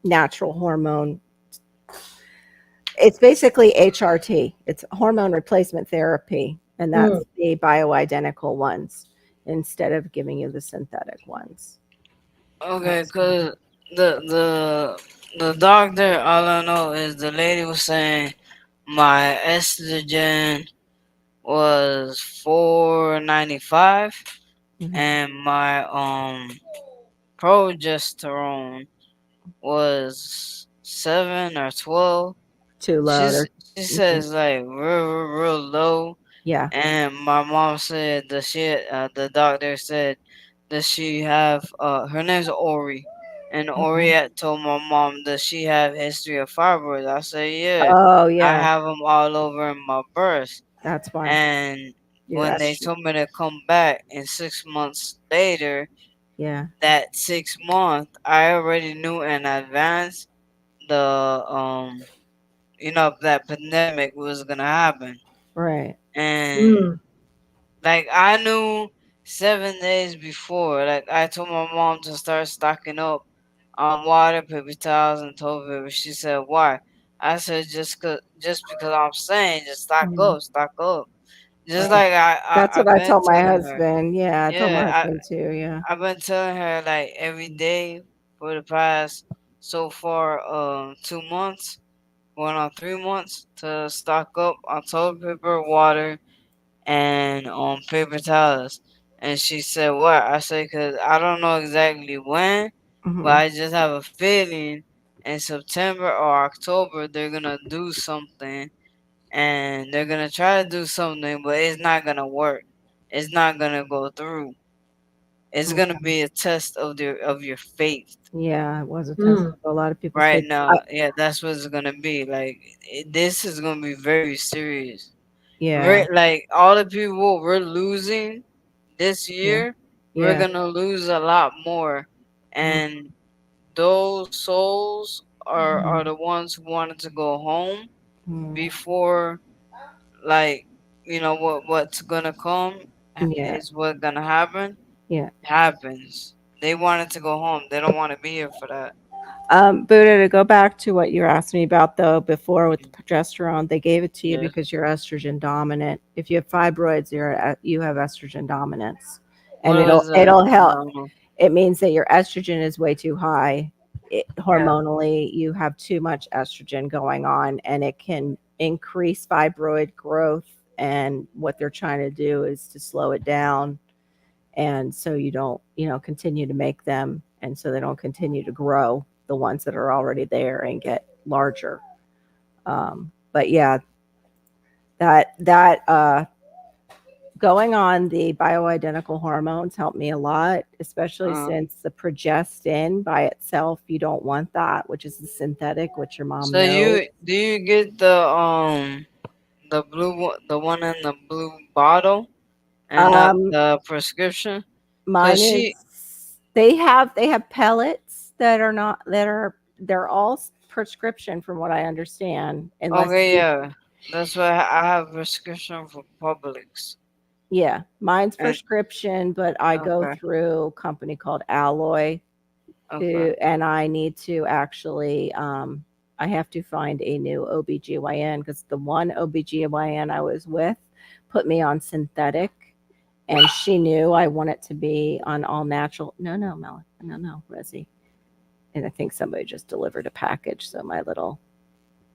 natural hormone. It's basically HRT. It's hormone replacement therapy, and that's the bioidentical ones instead of giving you the synthetic ones. Okay, cause the the the doctor, all I know is the lady was saying my estrogen was 495 Mhm. and my progesterone was 7 or 12. Too low. She's she says like real low. Yeah. And my mom said that the doctor said that she have her name's Ori, and Ori Mhm. had told my mom that she have history of fibroids. I said yeah, Oh I yeah, have them all over in my breast. that's why And your when they estrogen. told me to come back, and 6 months later, Yeah. that 6 month, I already knew in advance the that pandemic was gonna happen, Right. and like I knew 7 days before. Like I told my mom to start stocking up on water, paper towels, and toilet paper. She said, "Why?" I said, just because I'm saying, just Mhm. stock up." Just Right. like That's what I've I been told my telling her. husband. Yeah, I told my Yeah, husband too. Yeah. I've been telling her like every day for the past so far 2 months, going on 3 months, to stock up on toilet paper, water, and on paper towels. And she said, "What?" I said, "Cause I don't know exactly when, but Hmm. I just have a feeling in September or October they're gonna do something, and they're gonna try to do something, but it's not gonna work. It's not gonna go through. It's gonna be a test of your faith." Yeah, it was a test. A lot of people Right say, now, yeah, that's what it's gonna be. Like this is gonna be very serious. yeah, We're like all the people we're losing this yeah, year, we're yeah, gonna lose a lot more, mm, and those souls are mm, the ones who wanted to go home mm, before, like what's gonna come yeah, is what gonna happen yeah. happens. They wanted to go home. They don't want to be here for that. Buddha, to go back to what you asked me about though before with the Mhm. progesterone, they gave it to you Yes. because you're estrogen dominant. If you have fibroids, you have estrogen dominance, and What was it'll that? I help. don't know. It means that your estrogen is way too high. Yeah. Hormonally, you have too much estrogen going on, and it can increase fibroid growth. And what they're trying to do is to slow it down, and so you don't, continue to make them, and so they don't continue to grow the ones that are already there and get larger. But yeah, that going on the bioidentical hormones helped me a lot, especially Uh, since the progestin by itself, you don't want that, which is the synthetic, which your mom so knows. you get the blue one, the one in the blue bottle, and not Um, the prescription? Cause Mine she is they have pellets that are not that are they're all prescription from what I understand, unless okay, you. yeah, that's why I have prescription for Publix. Yeah, mine's And prescription, but I go okay, through a company called Alloy, okay. and I need to actually I have to find a new OBGYN because the one OBGYN I was with put me on synthetic, and she knew I want it to be on all natural. No, no, Mel. No, no, Resi. And I think somebody just delivered a package, so my little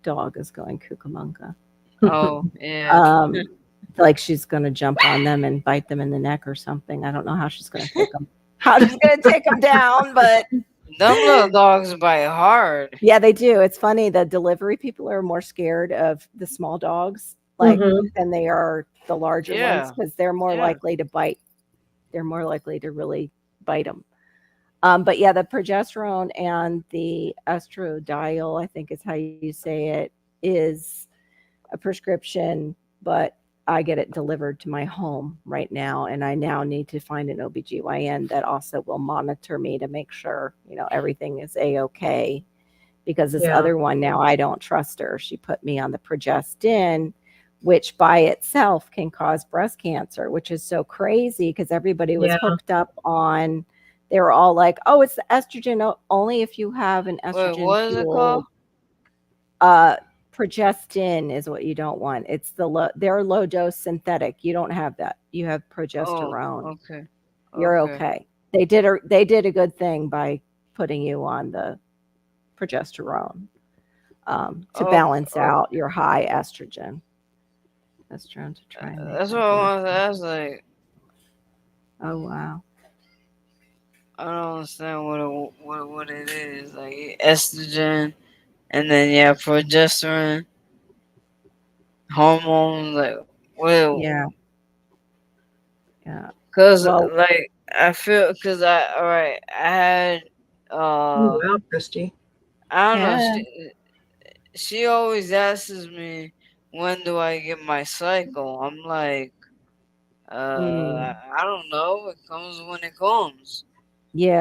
dog is going cucamonga. Oh yeah, Um, like she's gonna jump on them and bite them in the neck or something. I don't know how she's gonna take them. How she's gonna take them down, but them little dogs bite hard. yeah, they do. It's funny. The delivery people are more scared of the small dogs, like Mhm. than they are the larger ones, Yeah, because they're more yeah. likely to bite. They're more likely to really bite them. But yeah, the progesterone and the estradiol, I think is how you say it, is a prescription, but I get it delivered to my home right now. And I now need to find an OBGYN that also will monitor me to make sure, everything is A-OK. Because this Yeah. other one now, I don't trust her. She put me on the progestin, which by itself can cause breast cancer, which is so crazy because everybody was Yeah. hooked up on, they were all like, oh, it's the estrogen only if you have an Wait, estrogen what is it called? progestin is what you don't want. It's they're low dose synthetic. You don't have that. You have Oh, progesterone. okay. You're Okay. okay. They did a good thing by putting you on the progesterone to Oh, balance oh, out your high estrogen. Estrogen to try and make that's my what I breast. wanted to ask. Like, Oh wow. I don't understand what it is. Like estrogen, and then yeah, progesterone, hormones. Like, well, Yeah. Yeah. cause Well, like I feel, cause all right, I had Oh, wow, Christy. I don't know. yeah. She always asks me when do I get my cycle. I'm like, Mm, I don't know. It comes when it comes.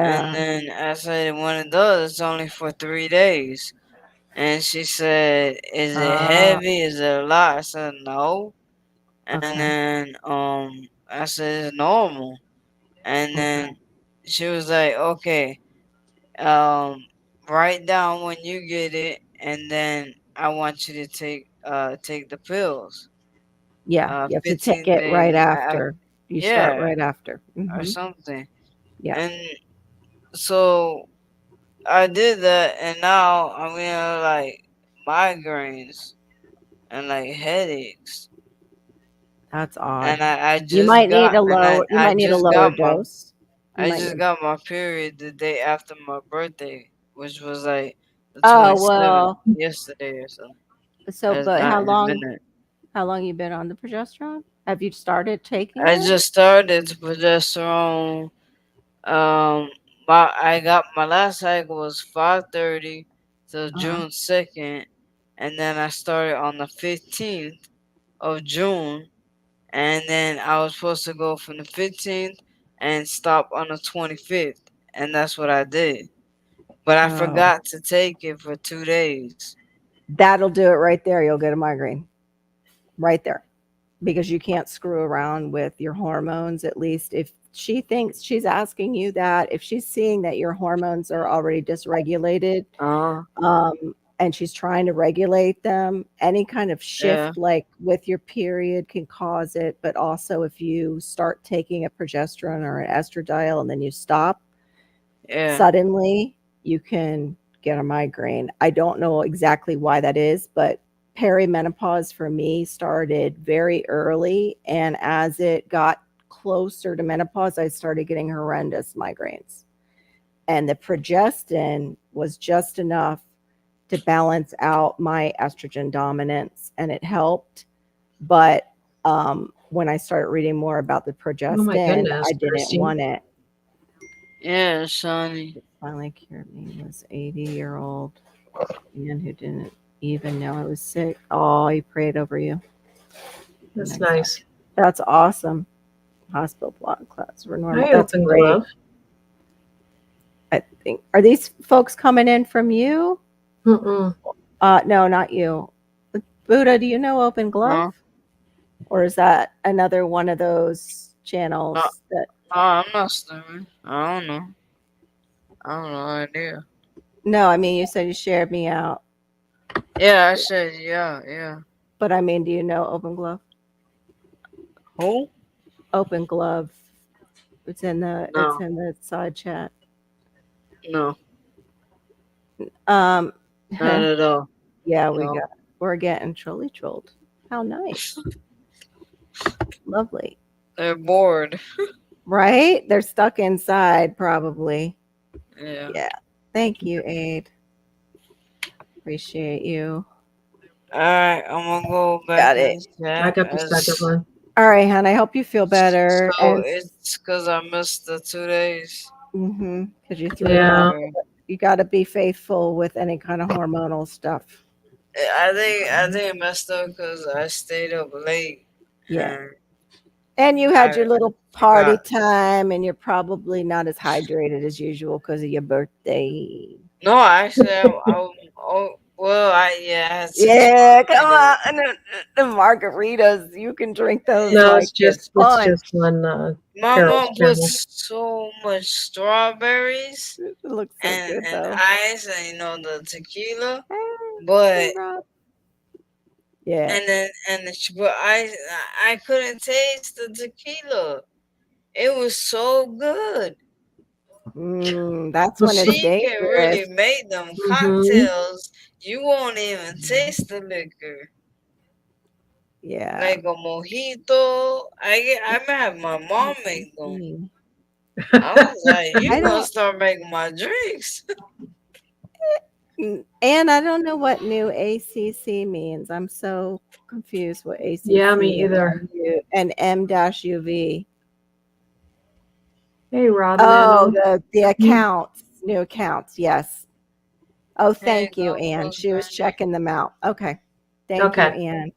And yeah. then I said, when it does, it's only for 3 days. And she said, is it Uh, heavy? Is it a lot? I said, no. And okay. then I said, it's normal. And Okay. then she was like, okay, um, write down when you get it, and then I want you to take the pills. Yeah. You have to take 15 it right days. after. You start Yeah, right after. or Hmm. something. Yeah. And so I did that, and now I'm getting like migraines and like headaches. That's odd. And I just got and You might need a lower dose. You I might just need. got my period the day after my birthday, which was like the Oh 27th, well. yesterday or something. So, It's but not even been there. how long you been on the progesterone? Have you started taking I it? just started progesterone. Um, I got my last cycle was 5:30 till Uh-huh. June 2nd, and then I started on the 15th of June, and then I was supposed to go from the 15th and stop on the 25th, and that's what I did. But I Oh, forgot to take it for 2 days. that'll do it right there. You'll get a migraine right there because you can't screw around with your hormones. At least if she thinks she's asking you that, if she's seeing that your hormones are already dysregulated, Uh, and she's trying to regulate them, any kind of yeah, shift like with your period can cause it. But also, if you start taking a progesterone or an estradiol and then you stop yeah, suddenly, you can get a migraine. I don't know exactly why that is, but perimenopause for me started very early. And as it got closer to menopause, I started getting horrendous migraines. And the progestin was just enough to balance out my estrogen dominance, and it helped. But when I started reading more about the Oh my progestin, goodness, I didn't Christy. want it. yeah, Sonny. Finally cured me was 80-year-old man who didn't even know I was sick. Oh, he prayed over you. That's Next nice. up. That's awesome. Hospital blood clots were normal. Hi, That's Open great. Glove. I think. Are these folks coming in from you? Mm-mm. No, not you. Buddha, do you know Open Glove? Huh? Or is that another one of those No, channels that no, I'm not stupid. I don't know. I have no idea. no, I mean you said you shared me out. Yeah, I said yeah. But I mean, do you know Open Glove? Who? Open Glove. It's in No, the side chat. no, Um not at all. yeah, No. we're getting trolley trolled. How nice. Lovely. They're bored. Right? They're stuck inside probably. Yeah. Yeah. Thank you, Aid. Appreciate you. Alright, I'm gonna go back Got in it. the chat. Back up the second one. All right, hon. I hope you feel better. So And it's because I missed the 2 days. because you threw it off. Yeah. Okay. You got to be faithful with any kind of hormonal stuff. I think I messed up because I stayed up late. Yeah. And And you had your I little party forgot. time, and you're probably not as hydrated as usual because of your birthday. No, actually, I Well, I had Yeah, come on. margaritas. And the margaritas, you can drink those No, like it's just it's it's fun. just one My Carol's mom Journal. puts so much strawberries It looks so good and though. ice and the tequila, Hey, but Rob. Yeah. but I couldn't taste the tequila. It was so good. That's when it's She can really dangerous. make them Mm-hmm. cocktails. You won't even taste the liquor. Yeah. Make a mojito. I might have my mom make them. ACC. I was like, I you gonna don't, start making my drinks? and I don't know what new ACC means. I'm so confused what Yeah, ACC me either. and M-UV. Hey, Oh, Robin. the accounts, new accounts. Yes. Oh, There you thank you, go, Anne. She was Rosemary. checking them out. Okay. Thank you, Okay. Anne.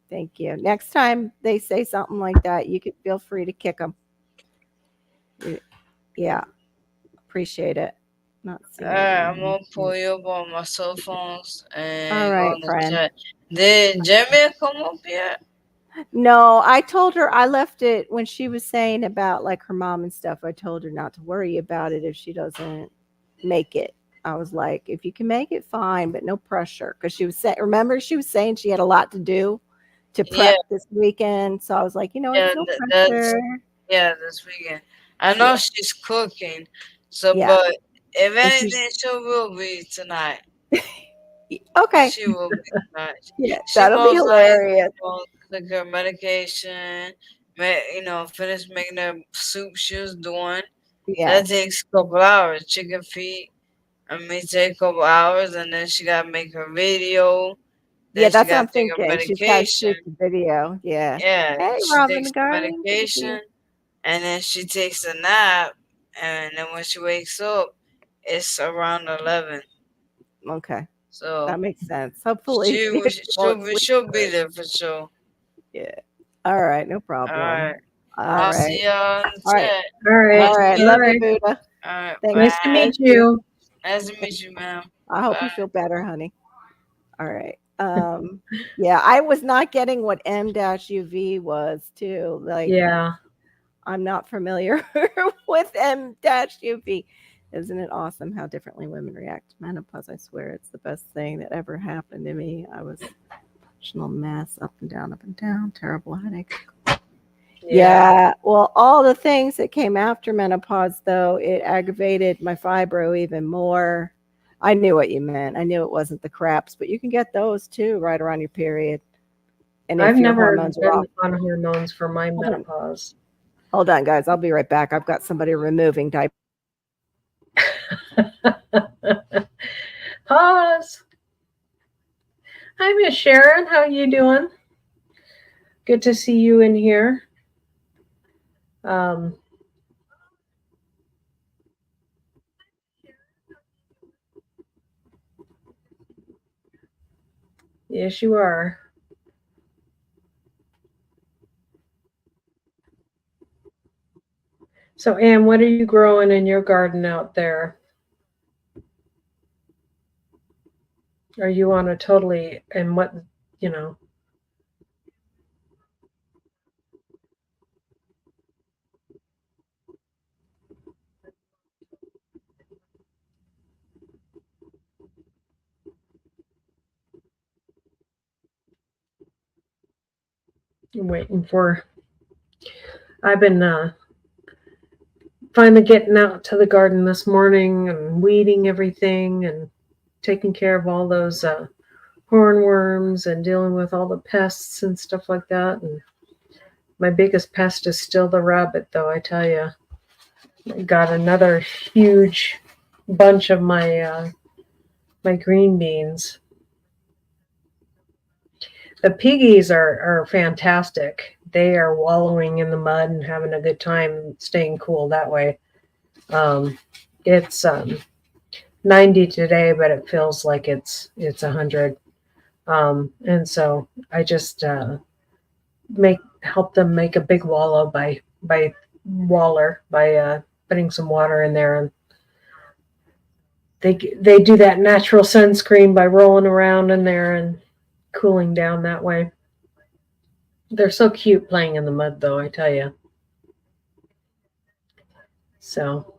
Thank you. Next time they say something like that, you can feel free to kick them. Yeah. Appreciate it. Not seeing Alright, I'm anyone. gonna pull you up on my cell phones All and go right, in the friend. chat. Did Jamie come up yet? No, I told her I left it when she was saying about like her mom and stuff. I told her not to worry about it if she doesn't make it. I was like, if you can make it, fine, but no pressure. Because she was saying, remember, she was saying she had a lot to do to Yeah, prep this weekend. So I was like, you know, yeah, it's no that's pressure. this weekend. I know Yeah, she's cooking, so yeah. but if And she's anything, she will be tonight. okay. She will be tonight. Yeah, She that'll be most likely hilarious. will take her medication. Finish making the soup she was doing. Yeah. That takes a couple hours. Chicken feet. I mean, take a couple hours, and then she gotta make her video. Yeah, Then she that's what gotta I'm take her thinking. She's got to medication. shoot the video. Yeah. Yeah, Hey, she Robin takes the the Guardian. Good to see you. medication, and then she takes a nap, and then when she wakes up, it's around 11. Okay. So That makes sense. Hopefully she won't sleep she'll through be it. there for sure. Yeah. All right. No All problem. right, All I'll right. see y'all in the All right. chat. All Nice right. All right. meet. All Love you, right. Buddha. All right, Thank, Nice to bye. meet thank you. you. Nice to meet you, ma'am. I hope you Bye. feel better, honey. All right. Yeah, I was not getting what M-UV was too. Like, Yeah. I'm not familiar with M-UV. Isn't it awesome how differently women react to menopause? I swear it's the best thing that ever happened to me. I was emotional mess, up and down, terrible headache. Yeah. Well, all the things that came after menopause, though, it aggravated my fibro even more. I knew what you meant. I knew it wasn't the craps, but you can get those too right around your period. And if I've your never hormones are been off, on hormones for my hold on, menopause. hold on, guys. I'll be right back. I've got somebody removing diapers. Pause. Hi, Miss Sharon. How you doing? Good to see you in here. Um, yes, you are. So, Ann, what are you growing in your garden out there? Are you on a totally, and what, you know? I'm waiting for. I've been finally getting out to the garden this morning and weeding everything and taking care of all those hornworms and dealing with all the pests and stuff like that. And my biggest pest is still the rabbit, though. I tell you, I got another huge bunch of my my green beans. The piggies are fantastic. They are wallowing in the mud and having a good time, staying cool that way. It's 90 today, but it feels like it's 100. And so I just help them make a big wallow by putting some water in there. And they do that natural sunscreen by rolling around in there and cooling down that way. They're so cute playing in the mud, though, I tell you. So,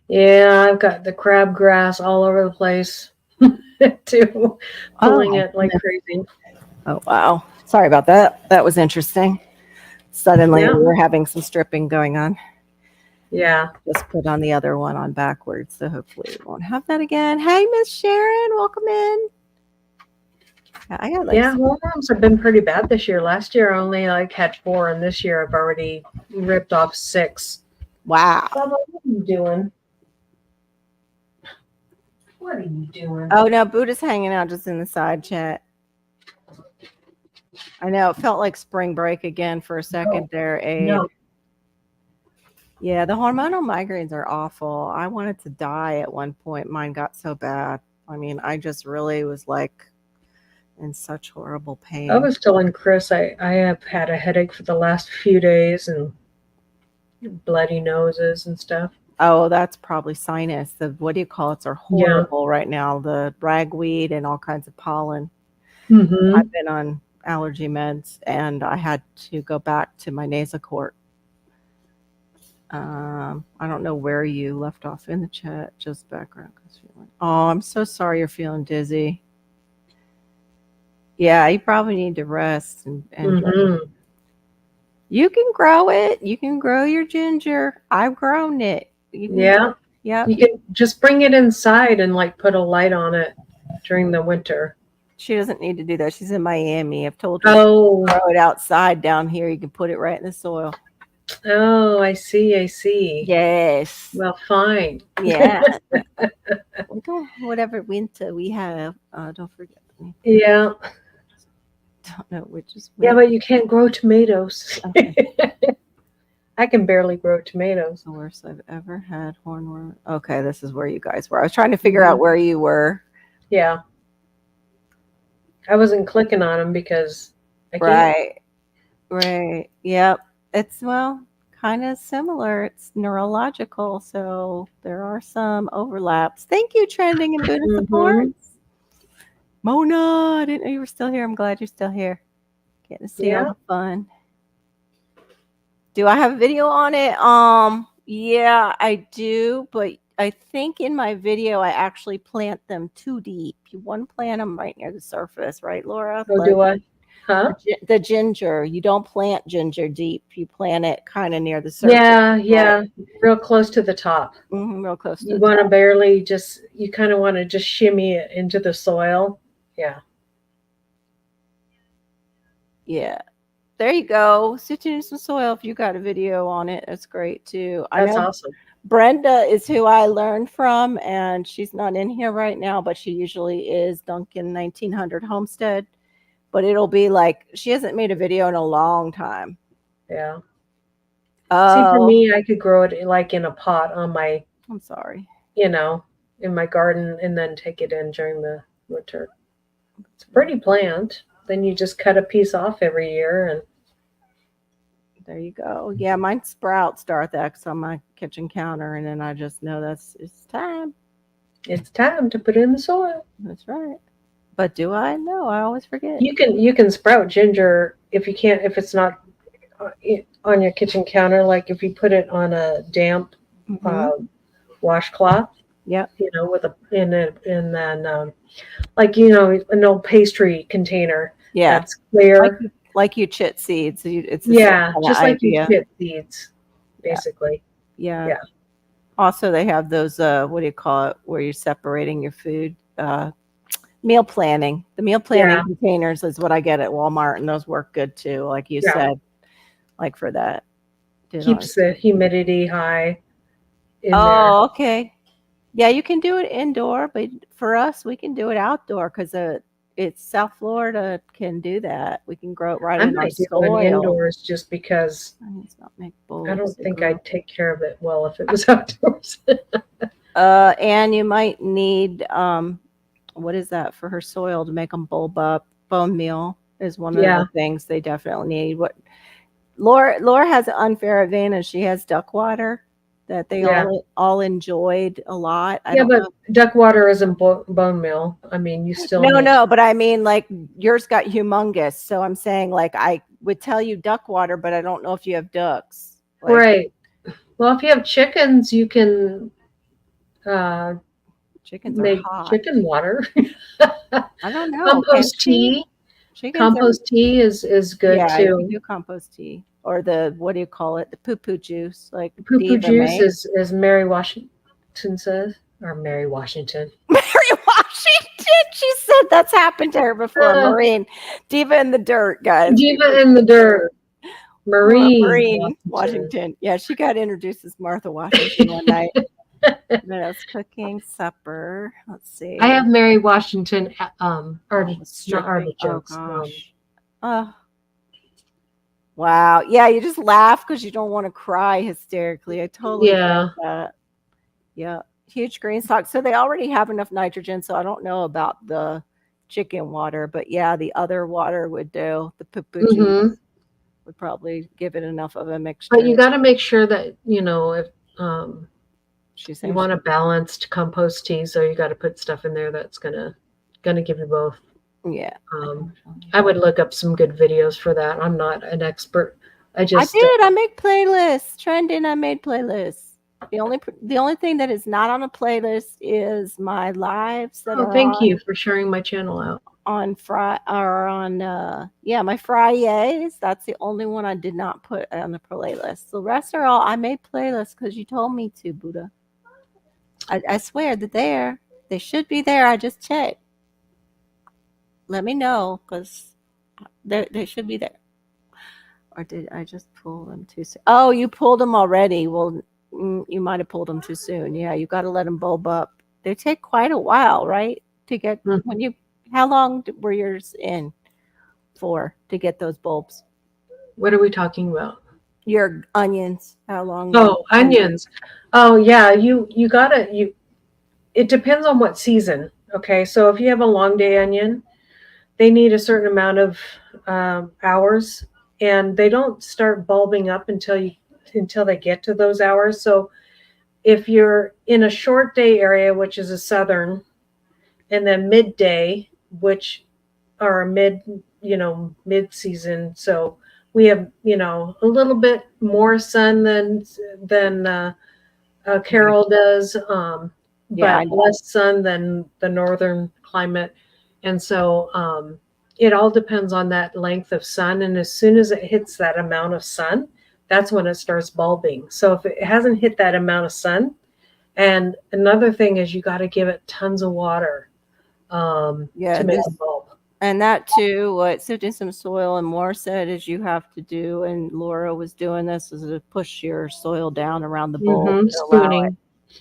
yeah, I've got the crabgrass all over the place too, pulling it like crazy. Oh, wow. Sorry about that. That was interesting. Suddenly Yeah. we were having some stripping going on. Yeah. Just put on the other one on backwards, so hopefully we won't have that again. Hey, Miss Sharon, welcome in. Yeah, I got Yeah, hornworms have been pretty bad this year. Last year I only like had 4, and this year I've already ripped off 6. Wow. Bubba, what are you doing? What are you doing? Oh no, Buddha's hanging out just in the side chat. I know it felt like spring break again for a second there, Abe. No. Yeah, the hormonal migraines are awful. I wanted to die at one point. Mine got so bad. I mean, I just really was like in such horrible pain. I was telling Chris I have had a headache for the last few days and bloody noses and stuff. Oh, that's probably sinus. The what do you call it? Are horrible right now. The ragweed and all kinds of pollen. Mm-hmm. I've been on allergy meds, and I had to go back to my Nasacort. I don't know where you left off in the chat. Just background. Oh, I'm so sorry you're feeling dizzy. Yeah, you probably need to rest and Mm-hmm. You can grow it. You can grow your ginger. I've grown it. Yeah. Yeah. You can just bring it inside and like put a light on it during the winter. She doesn't need to do that. She's in Miami. I've told her Oh. to grow it outside down here. You can put it right in the soil. Oh, I see. I see. Yes. Well, fine. Yeah. Whatever winter we have, don't forget me. Yeah. Don't know which is Yeah, but you can't grow tomatoes. Okay. I can barely grow tomatoes. The worst I've ever had hornworm. Okay, this is where you guys were. I was trying to figure out where you were. Yeah. I wasn't clicking on them because I can't. Right. Yep. It's kind of similar. It's neurological, so there are some overlaps. Thank you, Trending and Buddha Supports. Mona, I didn't know you were still here. I'm glad you're still here. Getting to see all the fun. Do I have a video on it? Yeah, I do, but I think in my video I actually plant them too deep. You want to plant them right near the surface, right, Laura? Oh, do I? Huh? The ginger. You don't plant ginger deep. You plant it kind of near the surface. Yeah. Real close to the top. Real close to the top. You want to barely you kind of want to just shimmy it into the soil. Yeah. Yeah. There you go. Sit in some soil. If you got a video on it, that's great too. That's awesome. Brenda is who I learned from, and she's not in here right now, but she usually is. Duncan 1900 Homestead. But it'll be like, she hasn't made a video in a long time. Yeah. Oh. See, for me, I could grow it like in a pot on my, I'm sorry. in my garden and then take it in during the winter. It's a pretty plant. Then you just cut a piece off every year and there you go. Yeah, mine sprouts Darth X on my kitchen counter, and then I just know it's time. It's time to put it in the soil. That's right. But do I? No, I always forget. You can sprout ginger if it's not on your kitchen counter. Like if you put it on a damp washcloth. Yeah. With an old pastry container. Yeah. That's clear. Like you chit seeds. It's just like you chit seeds, basically. Yeah. Also, they have those what do you call it? Where you're separating your food. Meal planning. The meal planning containers is what I get at Walmart, and those work good too. Like you said, like for that. Keeps the humidity high. Oh, okay. Yeah, you can do it indoor, but for us, we can do it outdoor because it's South Florida can do that. We can grow it right in our soil. Indoors just because I don't think I'd take care of it well if it was outdoors. And you might need what is that for her soil to make them bulb up? Bone meal. is one of Yeah. the things they definitely need. What Laura has an unfair advantage. She has duck water that they Yeah. all enjoyed a lot. I Yeah, don't but know. duck water isn't bone meal. I mean, you still need. No, but I mean, like yours got humongous. So I'm saying, like, I would tell you duck water, but I don't know if you have ducks. Like, Right. Well, if you have chickens, you can uh, chickens are make hot. chicken water. I don't know. Compost Can she? tea. Chickens are, Compost tea is good yeah, you can too. do compost tea or the, what do you call it? The poo-poo juice, like Poo poo Diva juice makes. is Mary Washington says, or Mary Washington. Mary Washington. She said that's happened to her before. Uh, Maureen, Diva in the dirt, guys. Diva in the dirt. Maureen Maureen Washington. Washington. Yeah, she got introduced as Martha Washington one night. Then I was cooking supper. Let's see. I have Mary Washington Oh, not artichokes. gosh. Oh. Wow. Yeah, you just laugh because you don't want to cry hysterically. I totally Yeah. get that. Yeah. Huge green stalk. So they already have enough nitrogen. So I don't know about the chicken water, but yeah, the other water would do. The poo-poo Mhm. juice would probably give it enough of a mixture. But you got to make sure that, if She's you saying want a balanced compost tea, so you got to put stuff in there that's gonna give you both. yeah. I would look up some good videos for that. I'm not an expert. I I just did. I make playlists. Trending. I made playlists. The only thing that is not on a playlist is my lives that are thank you for sharing my channel out. on my Fridays. That's the only one I did not put on the playlist. The rest are all I made playlists because you told me to, Buddha. I swear that they should be there. I just checked. Let me know because they should be there. Or did I just pull them too soon? Oh, you pulled them already. Well, you might have pulled them too soon. Yeah, you got to let them bulb up. They take quite a while, right? To get Mhm. how long were yours in for to get those bulbs? What are we talking about? Your onions. How long? Oh, onions. Oh, yeah. You gotta It depends on what season. Okay, so if you have a long day onion, they need a certain amount of hours, and they don't start bulbing up until they get to those hours. So if you're in a short day area, which is a southern, and then midday, which are mid season, so we have a little bit more sun than Carol does, Yeah, but less sun than the northern climate. And so it all depends on that length of sun. And as soon as it hits that amount of sun, that's when it starts bulbing. So if it hasn't hit that amount of sun, and another thing is you got to give it tons of water to make a bulb. And that too, what sifting some soil and more said is you have to do, and Laura was doing this, is to push your soil down around the bulb. Spooning.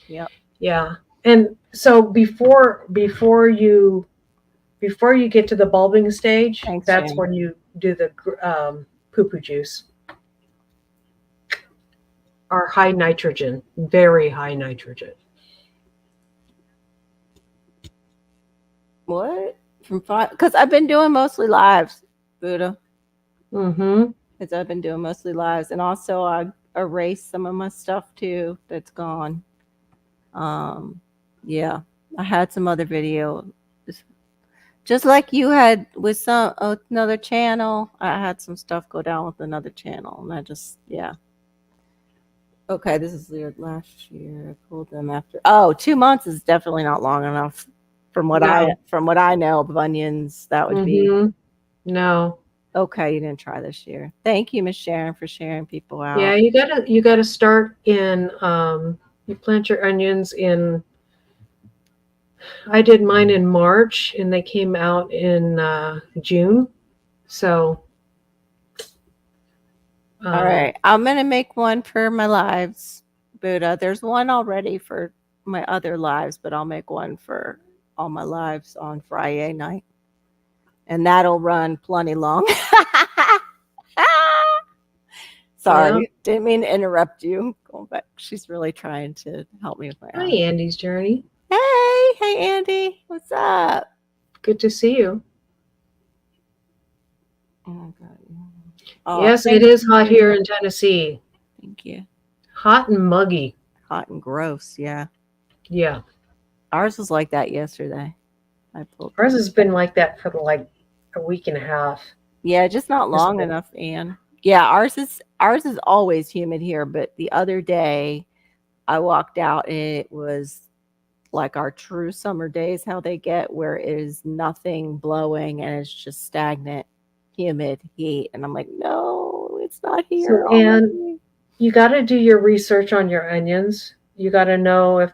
Yep. Yeah. And so before you get to the bulbing stage, Thanks, that's Jen. when you do the poo-poo juice. Are high nitrogen, very high nitrogen. What? From 5? Because I've been doing mostly lives, Buddha. Mm-hmm. Because I've been doing mostly lives. And also I erased some of my stuff too that's gone. Yeah. I had some other video. Just like you had with another channel, I had some stuff go down with another channel. And I just, yeah. Okay, this is last year. I pulled them after. Oh, 2 months is definitely not long enough. From what I know of onions, that would be no. Okay, you didn't try this year. Thank you, Miss Sharon, for sharing people out. Yeah, you gotta start in you plant your onions in I did mine in March and they came out in June. So all right. I'm gonna make one for my lives, Buddha. There's one already for my other lives, but I'll make one for all my lives on Friday night. And that'll run plenty long. Sorry, didn't mean to interrupt you. Going back, she's really trying to help me with my Hi, Andy's Journey. Hey, Andy, what's up? Good to see you. Oh, God. Oh, Yes, it thank is hot you. here in Tennessee. Thank you. Hot and muggy. Hot and gross. Yeah. Yeah. Ours was like that yesterday. I pulled. Ours has been like that for like a week and a half. Yeah, just not It's long been- enough, Anne. Yeah, ours is always humid here, but the other day I walked out and it was like our true summer days, how they get, where it is nothing blowing and it's just stagnant, humid heat. And I'm like, no, it's not here So, Anne, already. you got to do your research on your onions. You got to know if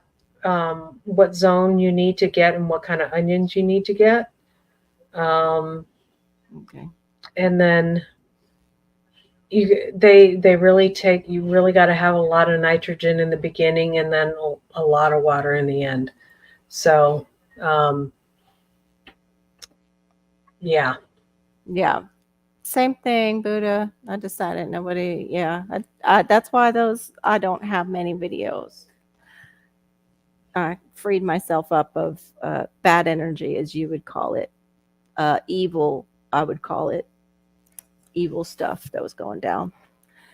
what zone you need to get and what kind of onions you need to get. Okay. And then they really take, you really got to have a lot of nitrogen in the beginning and then a lot of water in the end. So yeah. Yeah. Same thing, Buddha. I decided nobody, yeah. That's why I don't have many videos. I freed myself up of bad energy, as you would call it. Evil, I would call it. Evil stuff that was going down.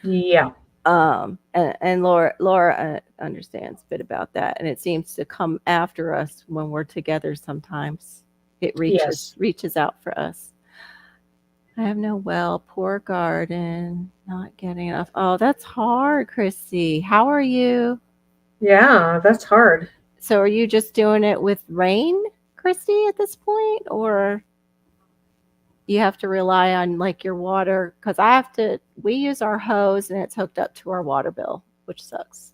Yeah. And Laura understands a bit about that, and it seems to come after us when we're together. Sometimes it reaches out for us. I have no well, poor garden, not getting enough. Oh, that's hard, Christy. How are you? Yeah, that's hard. So are you just doing it with rain, Christy, at this point, or you have to rely on like your water? Because we use our hose and it's hooked up to our water bill, which sucks.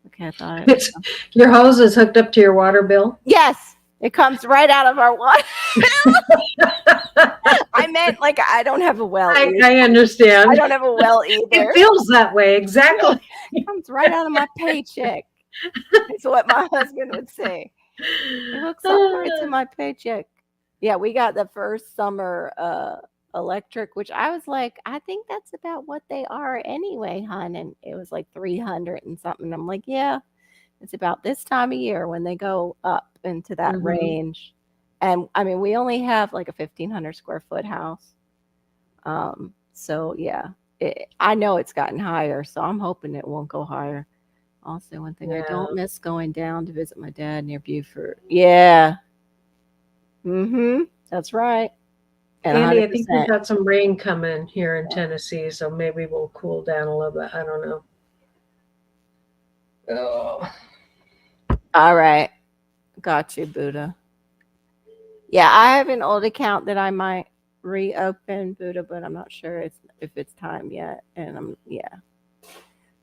Okay, I thought It's, your hose is hooked up to your water bill. yes, it comes right out of our water. I meant like I don't have a well. I understand. I don't have a well either. It feels that way, exactly. It comes right out of my paycheck. That's what my husband would say. It hooks up right to my paycheck. Yeah, we got the first summer electric, which I was like, I think that's about what they are anyway, hon. And it was like 300 and something. I'm like, yeah, it's about this time of year when they go up into that range. And I mean, we only have like a 1,500 square foot house. So yeah, I know it's gotten higher, so I'm hoping it won't go higher. Also, one thing I don't miss going down to visit my dad near Beaufort. Yeah. That's right. And Andy, 100%. I think we've got some rain coming here in Tennessee, so maybe we'll cool down a little bit. I don't know. Oh. All right. Got you, Buddha. Yeah, I have an old account that I might reopen, Buddha, but I'm not sure if it's time yet. And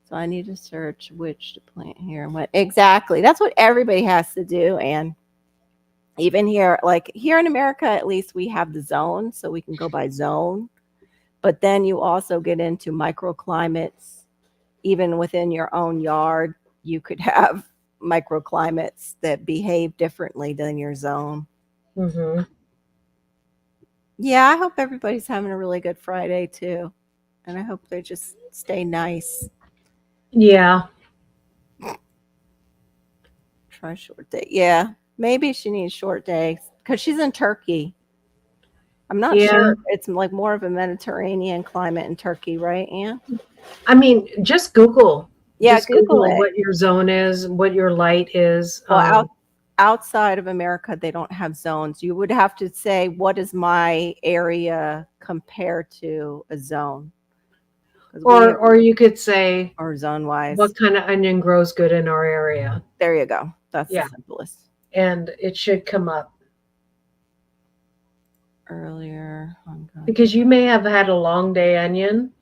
so I need to search which to plant here and what exactly. That's what everybody has to do. And even here, like here in America, at least we have the zone, so we can go by zone. But then you also get into microclimates. Even within your own yard, you could have microclimates that behave differently than your zone. Yeah, I hope everybody's having a really good Friday too. And I hope they just stay nice. Yeah. Try short day. Yeah, maybe she needs short days because she's in Turkey. I'm not sure. It's like more of a Mediterranean climate in Turkey, right, Anne? I mean, just Google. Yeah, just Google it. What your zone is, what your light is. Well, outside of America, they don't have zones. You would have to say, what is my area compared to a zone? Or you could say, or zone wise, what kind of onion grows good in our area? There you go. That's the simplest. And it should come up earlier. Because you may have had a long day onion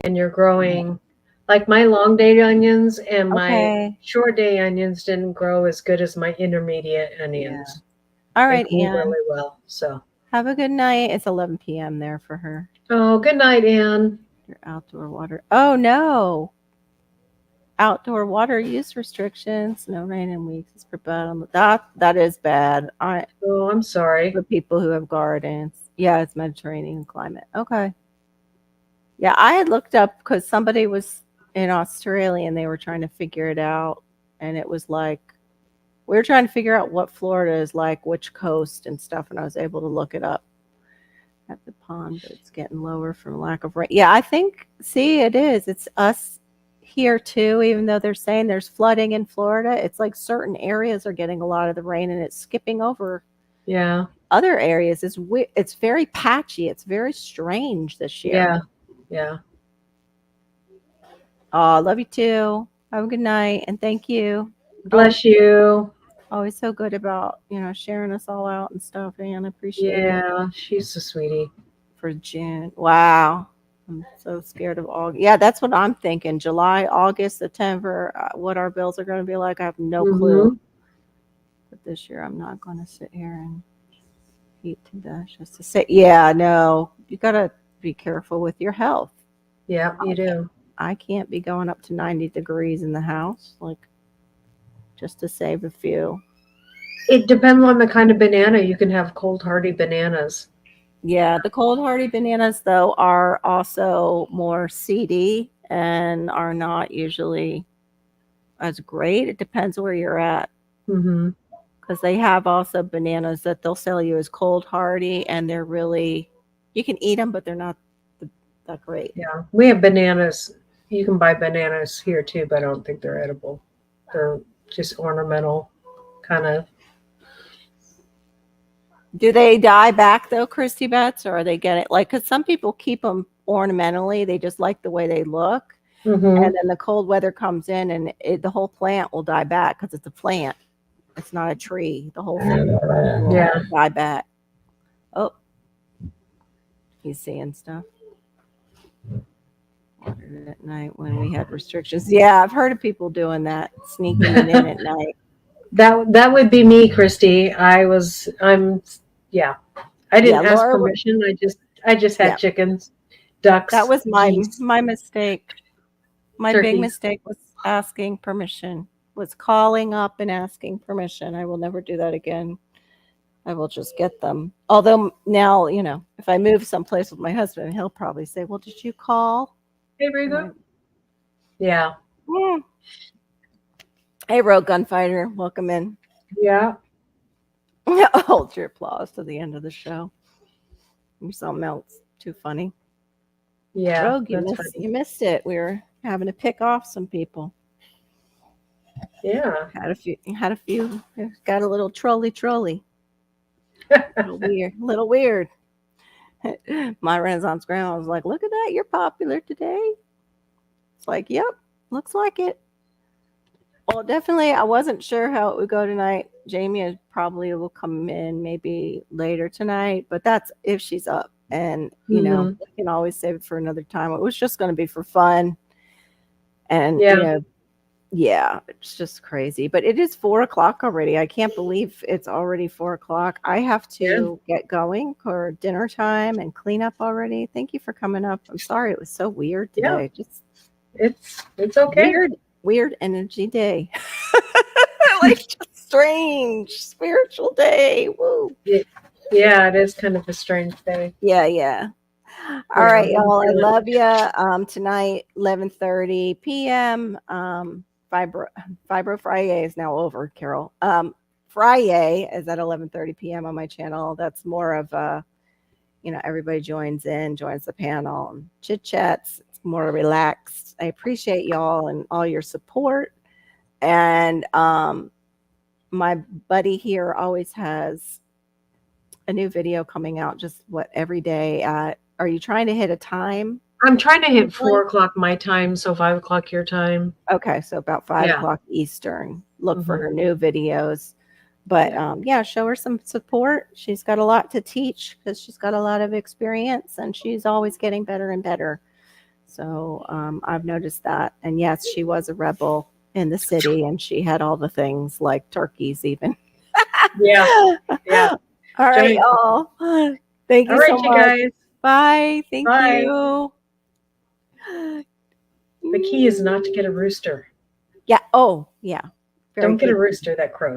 and you're growing like my long day onions and my short day onions didn't grow as good as my intermediate onions. Yeah. All right, Anne. Really well. So have a good night. It's 11 p.m. there for her. Oh, good night, Anne. Your outdoor water. Oh no. Outdoor water use restrictions. No rain in weeks. It's bad on that is bad. I'm sorry. For people who have gardens. Yeah, it's Mediterranean climate. Okay. Yeah, I had looked up because somebody was in Australia and they were trying to figure it out. And it was like, we were trying to figure out what Florida is like, which coast and stuff. And I was able to look it up. at the pond, but it's getting lower from lack of rain. Yeah, I think, see, it is. It's us here too, even though they're saying there's flooding in Florida. It's like certain areas are getting a lot of the rain and it's skipping over Yeah. other areas. It's very patchy. It's very strange this year. Yeah. Yeah. Oh, love you too. Have a good night and thank you. Bless you. Always so good about, sharing us all out and stuff. And I appreciate it. Yeah. She's a sweetie. For June. Wow. I'm so scared of August. Yeah, that's what I'm thinking. July, August, September, what our bills are going to be like. I have no clue. But this year I'm not going to sit here and eat to death just to say, yeah, no, you got to be careful with your health. Yeah, you do. I can't be going up to 90 degrees in the house, like just to save a few. It depends on the kind of banana. You can have cold hardy bananas. Yeah, the cold hardy bananas though are also more seedy and are not usually as great. It depends where you're at. Mm-hmm. Because they have also bananas that they'll sell you as cold hardy, and they're really, you can eat them, but they're not that great. Yeah, we have bananas. You can buy bananas here too, but I don't think they're edible. They're just ornamental, kind of. Do they die back though, Christy Betts, or are they get it like? Because some people keep them ornamentally; they just like the way they look, Mm-hmm. and then the cold weather comes in, and the whole plant will die back because it's a plant. It's not a tree. The whole thing will Yeah. die back. Oh, he's seeing stuff. Watered at night when we had restrictions. Yeah, I've heard of people doing that, sneaking it in at night. That would be me, Christy. I didn't ask Laura permission. I just had Yeah. chickens, ducks. That was geese. my mistake. My big Turkeys. mistake was asking permission. Was calling up and asking permission. I will never do that again. I will just get them. Although now, if I move someplace with my husband, he'll probably say, "Well, did you call?" Hey, Rigo. Yeah. Yeah. Hey, Rogue Gunfighter, welcome in. Yeah. Hold your applause to the end of the show. You something else too funny. Yeah. Rogue, That's funny. you missed it. We were having to pick off some people. Yeah. Had a few. Got a little trolley. Little weird. My Renaissance grandma was like, "Look at that, you're popular today." It's like, "Yep, looks like it." Well, definitely, I wasn't sure how it would go tonight. Jamie probably will come in maybe later tonight, but that's if she's up. And, we can always save it for another time. It was just going to be for fun. And, yeah, it's just crazy. But it is 4:00 already. I can't believe it's already 4:00. I have to get going for dinner time and clean up already. Thank you for coming up. I'm sorry it was so weird today. Just It's okay. Weird energy day. Like just strange spiritual day. Woo. Yeah, it is kind of a strange day. Yeah. All right, y'all. I love you. Tonight, 11:30 p.m. Fibro Friday is now over, Carol. Friday is at 11:30 p.m. on my channel. That's more of everybody joins the panel and chit chats. It's more relaxed. I appreciate y'all and all your support. And my buddy here always has a new video coming out just every day. Are you trying to hit a time? I'm trying to hit 4:00 my time, so 5:00 your time. Okay, so about 5:00 Eastern. Look for her new videos. But show her some support. She's got a lot to teach because she's got a lot of experience and she's always getting better and better. So I've noticed that. And yes, she was a rebel in the city and she had all the things like turkeys even. Yeah. All right, y'all. Thank you All right, so you much. guys. Bye. Thank Bye. you. The key is not to get a rooster. Yeah. Oh, yeah. Don't get good. a rooster that crows.